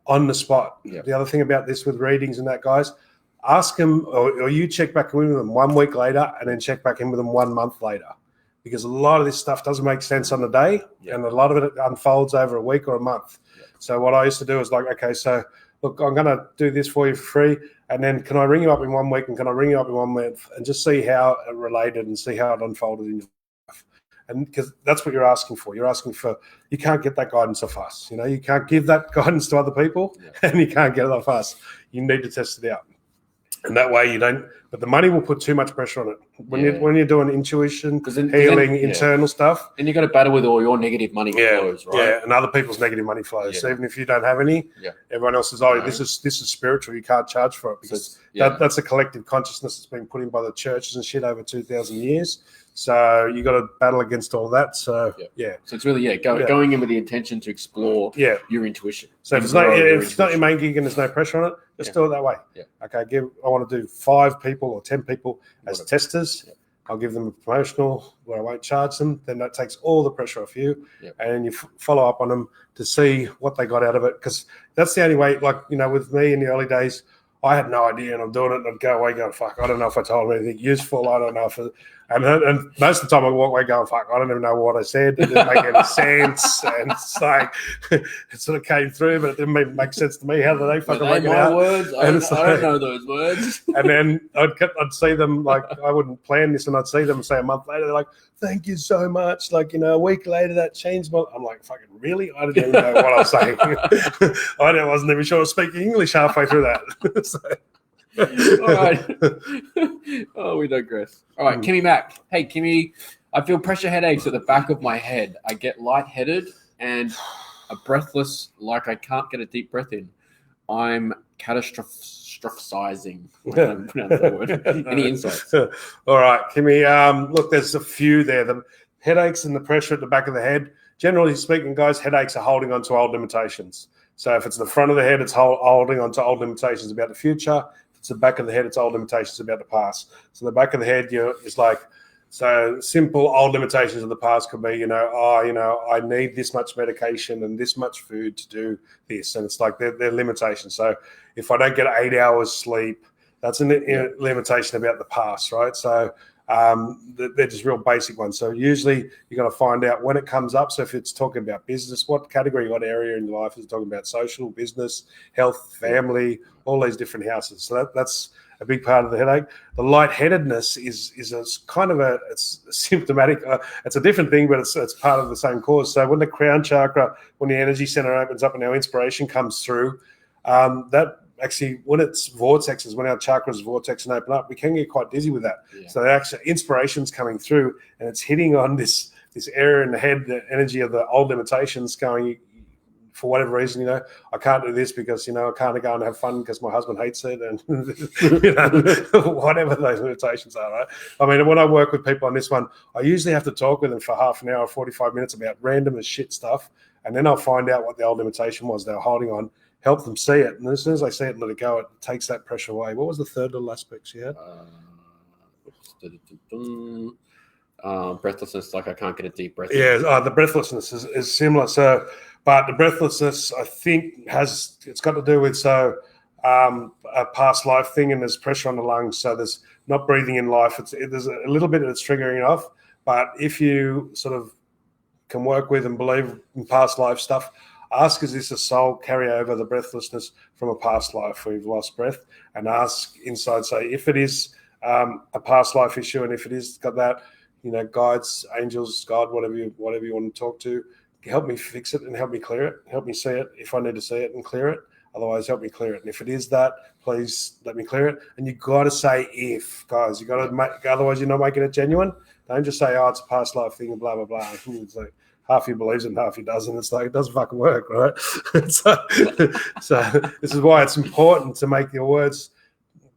on the spot. Yeah. The other thing about this with readings and that, guys, ask them or you check back in with them 1 week later and then check back in with them 1 month later, because a lot of this stuff doesn't make sense on the day and a lot of it unfolds over a week or a month. Yeah. So what I used to do is like, okay, so look, I'm going to do this for you for free. And then can I ring you up in 1 week and can I ring you up in 1 month and just see how it related and see how it unfolded in your life? And because that's what you're asking for. You're asking for, you can't get that guidance off us. You can't give that guidance to other people and you can't get it off us. You need to test it out. And that way you don't, but the money will put too much pressure on it. When you're doing intuition, healing, internal stuff. And you've got to battle with all your negative money flows, right? Yeah, and other people's negative money flows. Yeah. So even if you don't have any, everyone else says, this is spiritual. You can't charge for it, because that's a collective consciousness that's been put in by the churches and shit over 2,000 years. So you got to battle against all that. So So it's really going in with the intention to explore your intuition. So if it's not your main gig and there's no pressure on it, just do it that way. Yeah. Okay, I want to do 5 people or 10 people as testers. Yeah. I'll give them a promotional where I won't charge them. Then that takes all the pressure off you, and you follow up on them to see what they got out of it, because that's the only way. Like with me in the early days, I had no idea, and I'm doing it, and I'd go away going, fuck, I don't know if I told them anything useful. I don't know if and most of the time I walk away going, fuck, I don't even know what I said. It didn't make any sense. And it's like, it sort of came through, but it didn't even make sense to me. How do they fucking make it out? Words? I don't know those words. And then I'd see them, like, I wouldn't plan this, and I'd see them, say a month later, they're like, thank you so much. Like, a week later, that changed my... I'm like, fucking really? I didn't even know what I was saying. I wasn't even sure I was speaking English halfway through that. So, All right. Oh, we digress. All right, Kimmy Mac. Hey, Kimmy, I feel pressure headaches at the back of my head. I get lightheaded and a breathless, like I can't get a deep breath in. I'm catastrophizing. I can't pronounce that word. Any insights? All right, Kimmy. Look, there's a few there. The headaches and the pressure at the back of the head. Generally speaking, guys, headaches are holding on to old limitations. So if it's the front of the head, it's holding on to old limitations about the future. If it's the back of the head, it's old limitations about the past. So the back of the head, it's like, so simple old limitations of the past could be, I need this much medication and this much food to do this. And it's like they're limitations. So if I don't get 8 hours sleep, that's a limitation about the past, right? So they're just real basic ones. So usually you're going to find out when it comes up. So if it's talking about business, what category, what area in your life is it talking about? Social, business, health, family, all these different houses. So that's a big part of the headache. The lightheadedness is it's symptomatic. It's a different thing, but it's part of the same cause. So when the crown chakra, when the energy center opens up and our inspiration comes through, that actually, when it's vortexes, when our chakras vortex and open up, we can get quite dizzy with that. Yeah. So the actual inspiration's coming through and it's hitting on this area in the head, the energy of the old limitations going, for whatever reason, I can't do this because, I can't go and have fun because my husband hates it and, whatever those limitations are, right? I mean, when I work with people on this one, I usually have to talk with them for half an hour, 45 minutes about random as shit stuff. And then I'll find out what the old limitation was they're holding on, help them see it. And as soon as I see it and let it go, it takes that pressure away. What was the third little aspect she had? Breathlessness, like I can't get a deep breath. Yeah, the breathlessness is similar. So, but the breathlessness, I think, it's got to do with a past life thing, and there's pressure on the lungs. So there's not breathing in life. There's a little bit that's triggering it off. But if you sort of can work with and believe in past life stuff, ask, is this a soul carryover, the breathlessness from a past life where you've lost breath? And ask inside, say, if it is a past life issue, and if it is got that, guides, angels, God, whatever you want to talk to, help me fix it and help me clear it. Help me see it if I need to see it and clear it. Otherwise, help me clear it. And if it is that, please let me clear it. And you got to say if, guys. You got to make, otherwise you're not making it genuine. Don't just say, it's a past life thing and blah, blah, blah. It's like, half you believes it and half you doesn't. It's like, it doesn't fucking work, right? so this is why it's important to make your words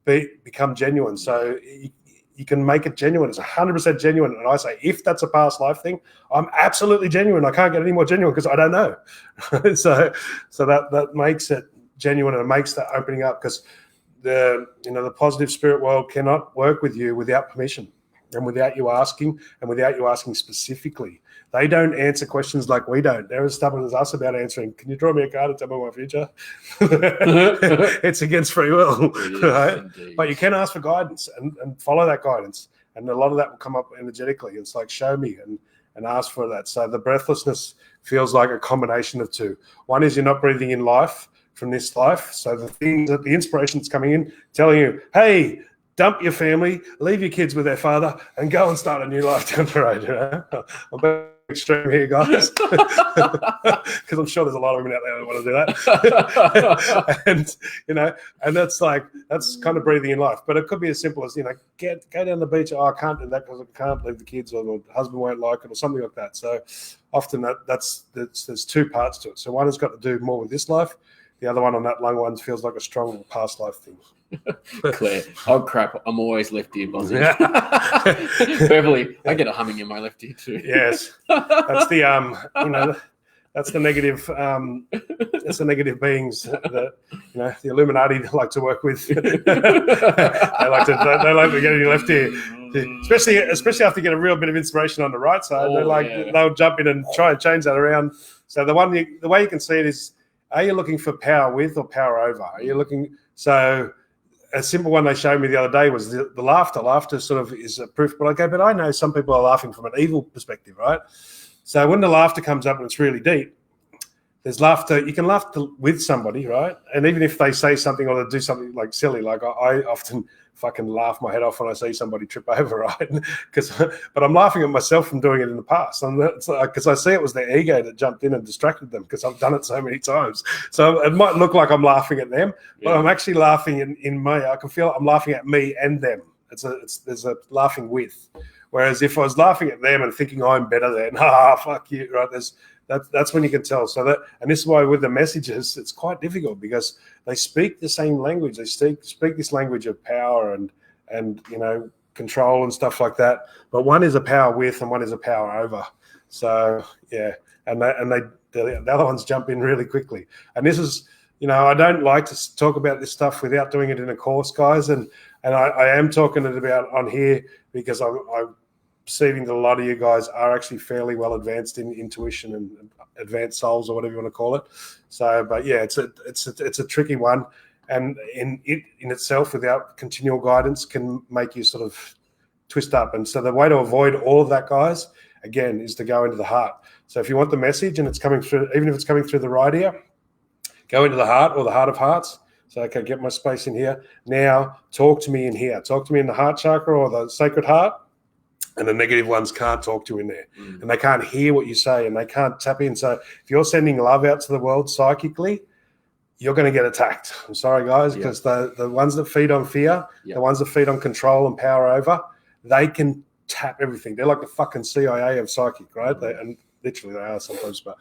become genuine. So you can make it genuine. It's 100% genuine. And I say, if that's a past life thing, I'm absolutely genuine. I can't get any more genuine because I don't know. so that makes it genuine, and it makes that opening up, because the positive spirit world cannot work with you without permission and without you asking, and without you asking specifically. They don't answer questions like we don't. They're as stubborn as us about answering, can you draw me a card and tell me my future? It's against free will, right? Indeed. But you can ask for guidance and follow that guidance. And a lot of that will come up energetically. It's like, show me and ask for that. So the breathlessness feels like a combination of two. One is you're not breathing in life from this life. So the things that the inspiration's coming in, telling you, hey, dump your family, leave your kids with their father, and go and start a new life down the road. I'm being extreme here, guys, because I'm sure there's a lot of women out there that want to do that. and that's kind of breathing in life. But it could be as simple as, go down the beach. I can't do that because I can't leave the kids, or the husband won't like it, or something like that. So often there's two parts to it. So one has got to do more with this life. The other one on that lung one feels like a strong past life thing. Claire, oh crap! I'm always left ear buzzing. Beverly, I get a humming in my left ear too. Yes, that's the that's the negative. That's the negative beings that the Illuminati like to work with. they like to get in your left ear, especially after you get a real bit of inspiration on the right side. They'll jump in and try and change that around. So the way you can see it is, are you looking for power with or power over? Are you looking so? A simple one they showed me the other day was the laughter. Laughter sort of is a proof. But I know some people are laughing from an evil perspective, right? So when the laughter comes up and it's really deep, there's laughter. You can laugh with somebody, right? And even if they say something or they do something like silly, like I often fucking laugh my head off when I see somebody trip over, right? But I'm laughing at myself from doing it in the past, and because I see it was their ego that jumped in and distracted them because I've done it so many times. So it might look like I'm laughing at them, but I'm actually laughing in me. I can feel I'm laughing at me and them. There's a laughing with. Whereas if I was laughing at them and thinking I'm better than, fuck you, right? That's when you can tell. And this is why with the messages, it's quite difficult because they speak the same language. They speak this language of power and control and stuff like that. But one is a power with and one is a power over. So yeah, and the other ones jump in really quickly. And this is, I don't like to talk about this stuff without doing it in a course, guys. And I am talking it about on here because I'm perceiving that a lot of you guys are actually fairly well advanced in intuition and advanced souls or whatever you want to call it. So, but yeah, it's a tricky one, and in itself, without continual guidance, can make you sort of twist up. And so the way to avoid all of that, guys, again, is to go into the heart. So if you want the message and it's coming through, even if it's coming through the right ear, go into the heart or the heart of hearts. So, okay, get my space in here. Now, talk to me in here. Talk to me in the heart chakra or the sacred heart. And the negative ones can't talk to you in there. And they can't hear what you say and they can't tap in. So if you're sending love out to the world psychically, you're going to get attacked. I'm sorry, guys, because the ones that feed on fear, the ones that feed on control and power over, they can tap everything. They're like the fucking CIA of psychic, right? And literally they are sometimes, but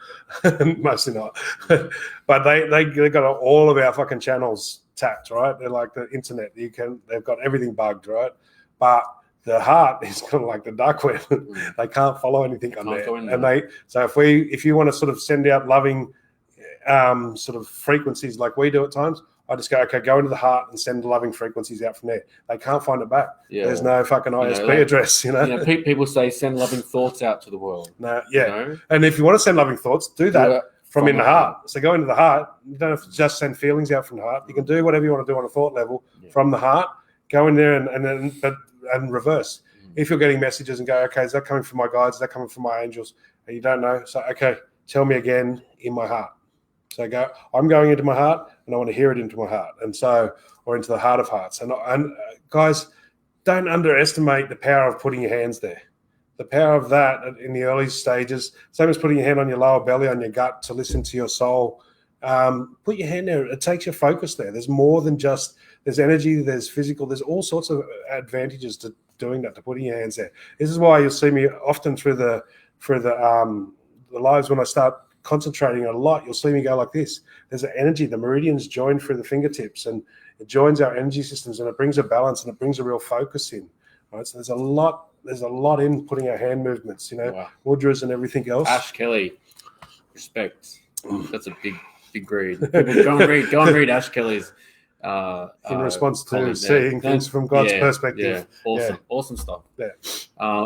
mostly not. But they've got all of our fucking channels tapped, right? They're like the internet. They've got everything bugged, right? But the heart is kind of like the dark web. They can't follow anything on there. And so if you want to sort of send out loving sort of frequencies like we do at times, I just go, okay, go into the heart and send loving frequencies out from there. They can't find it back. Yeah. There's no fucking ISP address, People say send loving thoughts out to the world. No, yeah. And if you want to send loving thoughts, do that from in the heart. So go into the heart. You don't have to just send feelings out from the heart. You can do whatever you want to do on a thought level from the heart. Go in there and reverse. If you're getting messages and go, okay, is that coming from my guides? Is that coming from my angels? And you don't know. So, okay, tell me again in my heart. So go, I'm going into my heart and I want to hear it into my heart. And so, or into the heart of hearts. And guys, don't underestimate the power of putting your hands there. The power of that in the early stages, same as putting your hand on your lower belly, on your gut to listen to your soul. Put your hand there. It takes your focus there. There's more than just, there's energy, there's physical, there's all sorts of advantages to doing that, to putting your hands there. This is why you'll see me often through the lives when I start concentrating a lot, you'll see me go like this. There's an energy, the meridians join through the fingertips and it joins our energy systems and it brings a balance and it brings a real focus in. Right? So there's a lot in putting our hand movements, mudras and everything else. Ash Kelly, respect. That's a big read. People go and read Ash Kelly's in response to seeing things from God's perspective. Yeah. Awesome stuff. Yeah.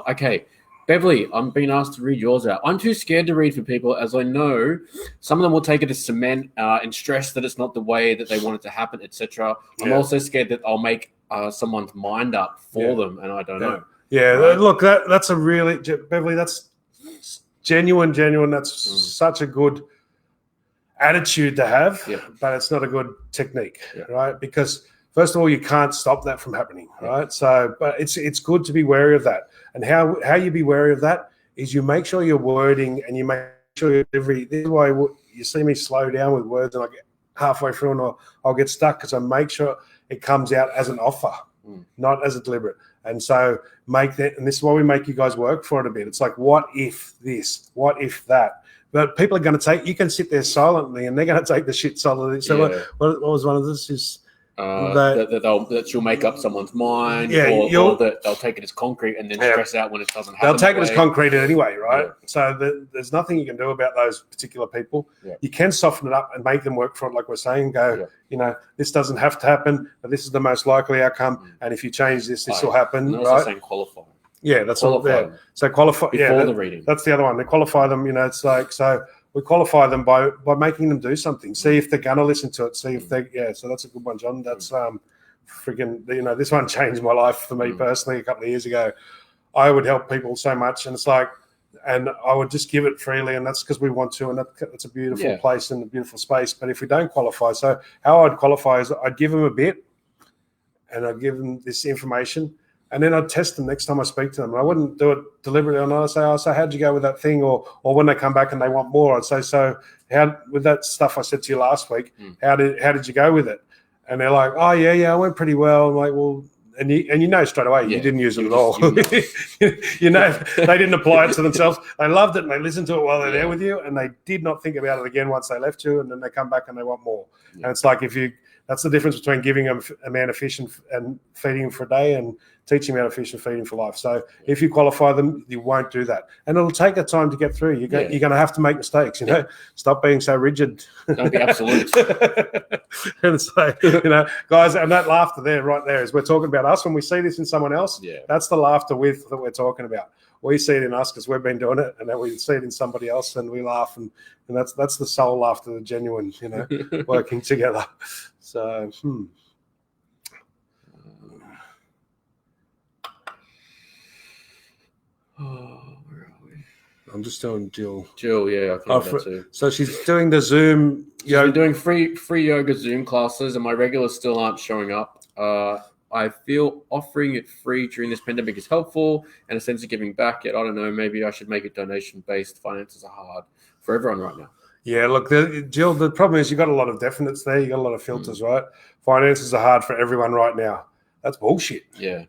Okay. Beverly, I'm being asked to read yours out. I'm too scared to read for people as I know some of them will take it as cement and stress that it's not the way that they want it to happen, etc. I'm also scared that I'll make someone's mind up for them, and I don't know. Yeah, right? Look, that's a really, Beverly, that's genuine. That's such a good attitude to have, but it's not a good technique, right? Because first of all, you can't stop that from happening, right? So, but it's good to be wary of that. And how you be wary of that is you make sure you're wording and you make sure this is why you see me slow down with words and I get halfway through and I'll get stuck because I make sure it comes out as an offer, not as a deliberate. And so and this is why we make you guys work for it a bit. It's like, what if this? What if that? But people are going to you can sit there silently and they're going to take the shit solidly. So what was one of this is, that she'll make up someone's mind, or that they'll take it as concrete and then stress out when it doesn't happen. They'll take it as concrete anyway, right? So there's nothing you can do about those particular people. You can soften it up and make them work for it, like we're saying. This doesn't have to happen, but this is the most likely outcome. And if you change this will happen. And also saying qualify. Yeah, that's all there. So qualify before the reading. That's the other one. They qualify them. It's like we qualify them by making them do something. See if they're gonna listen to it. See if they So that's a good one, John. That's freaking. This one changed my life for me personally. A couple of years ago, I would help people so much, and it's like, and I would just give it freely, and that's because we want to, and that's a beautiful place and a beautiful space. But if we don't qualify, so how I'd qualify is I'd give them a bit, and I'd give them this information, and then I'd test them next time I speak to them. I wouldn't do it deliberately. And I'd say, "Oh, so how'd you go with that thing?" Or when they come back and they want more, I'd say, "So how with that stuff I said to you last week? How did you go with it?" And they're like, "Oh yeah, I went pretty well." I'm like, "Well." And you know straight away you didn't use it at all. You know they didn't apply it to themselves. They loved it and they listened to it while they're there with you, and they did not think about it again once they left you. And then they come back and they want more. And it's like that's the difference between giving a man a fish and feeding him for a day and teaching him how to fish and feeding him for life. So if you qualify them, you won't do that, and it'll take a time to get through. You're going to have to make mistakes. Stop being so rigid. Don't be absolute. And it's like, guys, and that laughter there, right there, is we're talking about us when we see this in someone else. Yeah. That's the laughter that we're talking about. We see it in us because we've been doing it, and then we see it in somebody else, and we laugh, and that's the soul laughter, the genuine, working together. So. Oh, where are we? I'm just doing Jill. Jill, yeah, I think that too. So she's doing the Zoom. She's been doing free yoga Zoom classes, and my regulars still aren't showing up. I feel offering it free during this pandemic is helpful and a sense of giving back. Yet I don't know, maybe I should make it donation based. Finances are hard for everyone right now. Yeah, look, Jill, the problem is you got a lot of definites there. You got a lot of filters, right? Finances are hard for everyone right now. That's bullshit. Yeah.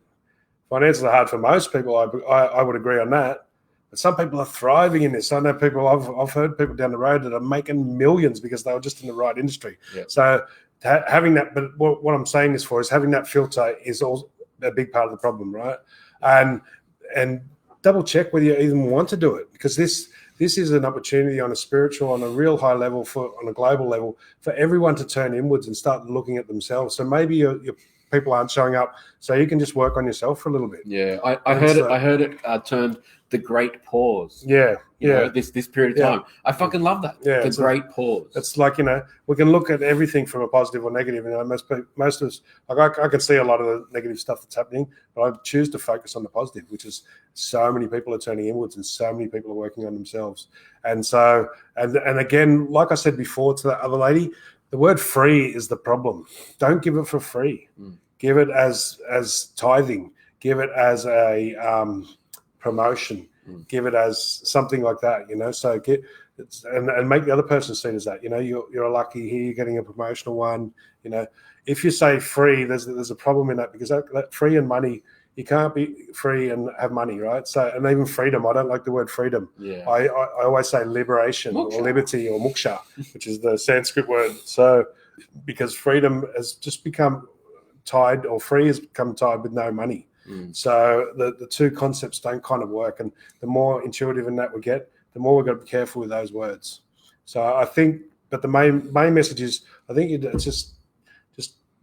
Finances are hard for most people. I would agree on that. But some people are thriving in this. I know people, I've heard people down the road that are making millions because they were just in the right industry. Yeah. So having that, but what I'm saying this for is having that filter is also a big part of the problem, right? And double check whether you even want to do it, because this is an opportunity on a spiritual, on a real high level, on a global level, for everyone to turn inwards and start looking at themselves. So maybe your people aren't showing up, so you can just work on yourself for a little bit. Yeah, I heard it termed the great pause. Yeah, this period of time. I fucking love that. Yeah, the great pause. It's like, we can look at everything from a positive or negative. Most of us, like I can see a lot of the negative stuff that's happening, but I choose to focus on the positive, which is so many people are turning inwards and so many people are working on themselves. And so, and again, like I said before to that other lady, the word free is the problem. Don't give it for free. Give it as tithing. Give it as a promotion. Give it as something like that. So and make the other person see it as that. You're lucky here. You're getting a promotional one. If you say free, there's a problem in that, because that free and money. You can't be free and have money, right? So, and even freedom. I don't like the word freedom. Yeah. I always say liberation Moksha. Or liberty or moksha, which is the Sanskrit word. So, because freedom has just become tied, or free has become tied with no money. So the two concepts don't kind of work. And the more intuitive in that we get, the more we've got to be careful with those words. So I think, but the main message is, I think it's just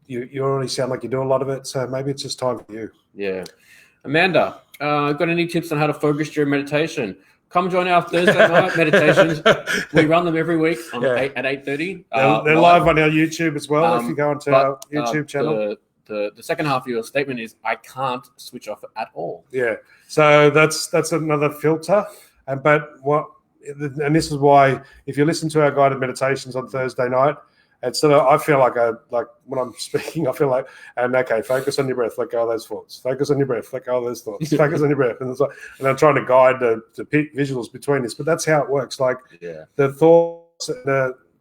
you already sound like you do a lot of it, so maybe it's just time for you. Yeah. Amanda, got any tips on how to focus during meditation? Come join our Thursday night meditations. We run them every week at 8:30. They're live on our YouTube as well. If you go onto our YouTube channel. The second half of your statement is, I can't switch off at all. Yeah. So that's another filter. And this is why, if you listen to our guided meditations on Thursday night, and so I feel like when I'm speaking, I feel like, focus on your breath, let go of those thoughts. Focus on your breath, let go of those thoughts. Focus on your breath. And I'm trying to guide the visuals between this, but that's how it works. Like the thoughts,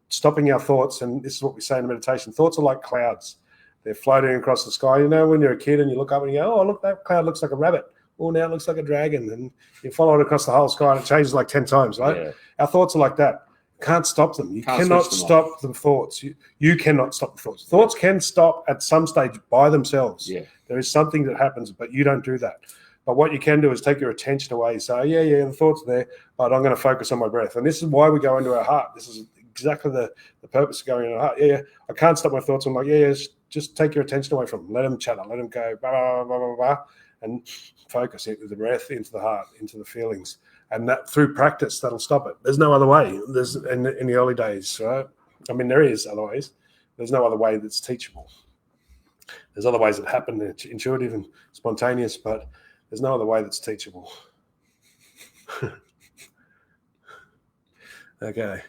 stopping our thoughts, and this is what we say in the meditation, thoughts are like clouds. They're floating across the sky. When you're a kid and you look up and you go, oh, look, that cloud looks like a rabbit. Oh, now it looks like a dragon. And you follow it across the whole sky and it changes like 10 times, right? Yeah. Our thoughts are like that. Can't stop them. You cannot stop the thoughts. You cannot stop the thoughts. Thoughts can stop at some stage by themselves. Yeah. There is something that happens, but you don't do that. But what you can do is take your attention away. So, the thoughts are there, but I'm going to focus on my breath. And this is why we go into our heart. This is exactly the purpose of going into our heart. I can't stop my thoughts. I'm like, just take your attention away from them. Let them chatter. Let them go, blah, blah, blah, blah, blah, and focus into the breath, into the heart, into the feelings. And that through practice, that'll stop it. There's no other way. There's in the early days, right? I mean, there is other ways. There's no other way that's teachable. There's other ways that happen, intuitive and spontaneous, but there's no other way that's teachable. Okay.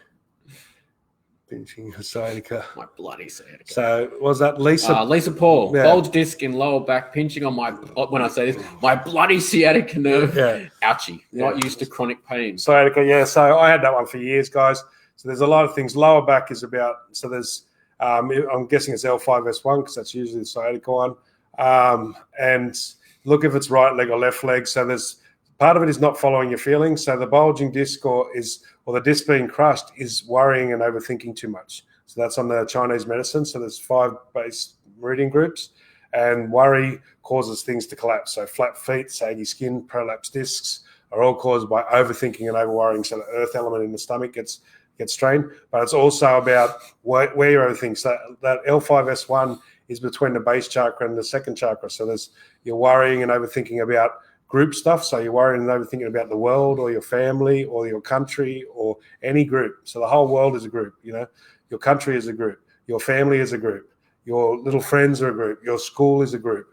Pinching your sciatica. My bloody sciatica. So was that Lisa? Lisa Paul. Yeah. Bulge disc in lower back, pinching on my, when I say this, my bloody sciatica nerve. Yeah. Ouchie. Yeah. Not used to chronic pain. Sciatica, yeah. So I had that one for years, guys. So there's a lot of things. Lower back is about, so there's, I'm guessing it's L5S1 because that's usually the sciatica one. And look if it's right leg or left leg. So there's, part of it is not following your feelings. So the bulging disc or the disc being crushed is worrying and overthinking too much. So that's on the Chinese medicine. So there's 5 base meridian groups, and worry causes things to collapse. So flat feet, saggy skin, prolapsed discs are all caused by overthinking and overworrying. So the earth element in the stomach gets strained. But it's also about where you're overthinking. So that L5S1 is between the base chakra and the second chakra. So you're worrying and overthinking about group stuff. So you're worrying and overthinking about the world or your family or your country or any group. So the whole world is a group, you know. Your country is a group. Your family is a group. Your little friends are a group. Your school is a group.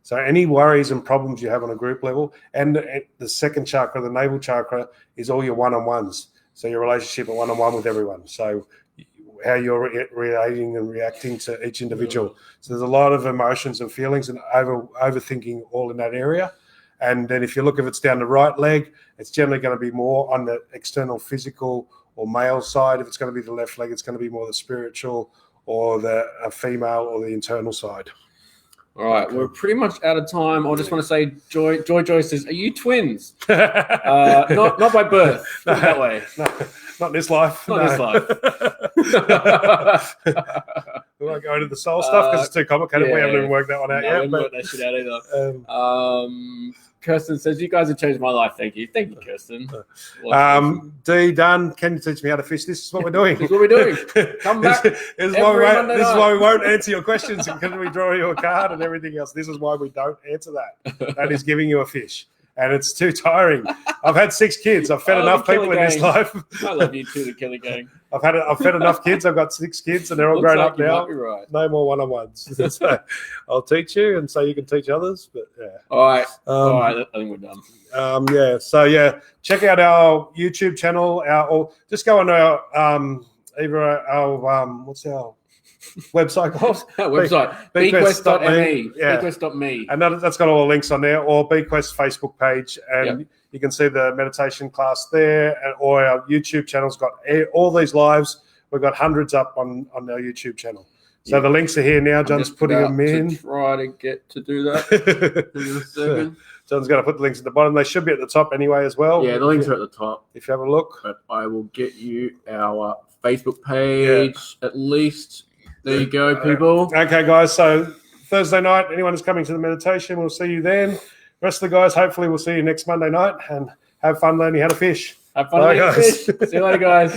So any worries and problems you have on a group level, and the second chakra, the navel chakra, is all your one-on-ones. So your relationship at one-on-one with everyone. So how you're relating and reacting to each individual. So there's a lot of emotions and feelings and overthinking all in that area. And then if you look, if it's down the right leg, it's generally going to be more on the external physical or male side. If it's going to be the left leg, it's going to be more the spiritual or the female or the internal side. All right, we're pretty much out of time. I just want to say, Joy says, "Are you twins?" Not by birth. Put it that way. No, not this life. Not this life. We won't go into the soul stuff because it's too complicated. Yeah. We haven't even worked that one out yet. We haven't worked that shit out either. Kirsten says, "You guys have changed my life. Thank you, Kirsten." D Dunn, can you teach me how to fish? This is what we're doing. This is what we're doing. Come back. This is why we won't answer your questions because we draw you a card and everything else. This is why we don't answer that. That is giving you a fish. And it's too tiring. I've had 6 kids. I've fed enough people in this life. I love you too, the Killer Gang. I've fed enough kids. I've got 6 kids, and they're all grown up now. Might be right. No more one-on-ones. So I'll teach you, and so you can teach others. But yeah. All right. I think we're done. Yeah. So yeah, check out our YouTube channel. Or just go on our what's our website called? Website bequest.me. Yeah. Bequest.me. And that's got all the links on there, or Bequest Facebook page, and you can see the meditation class there, or our YouTube channel's got all these lives. We've got hundreds up on our YouTube channel. So the links are here now. John's putting them in. Try to get to do that. In a second. John's going to put the links at the bottom. They should be at the top anyway as well. Yeah, the links are at the top. If you have a look. But I will get you our Facebook page at least. There you go, people. Okay, guys. So Thursday night, anyone who's coming to the meditation, we'll see you then. Rest of the guys, hopefully we'll see you next Monday night, and have fun learning how to fish. Have fun learning how to fish. See you later, guys.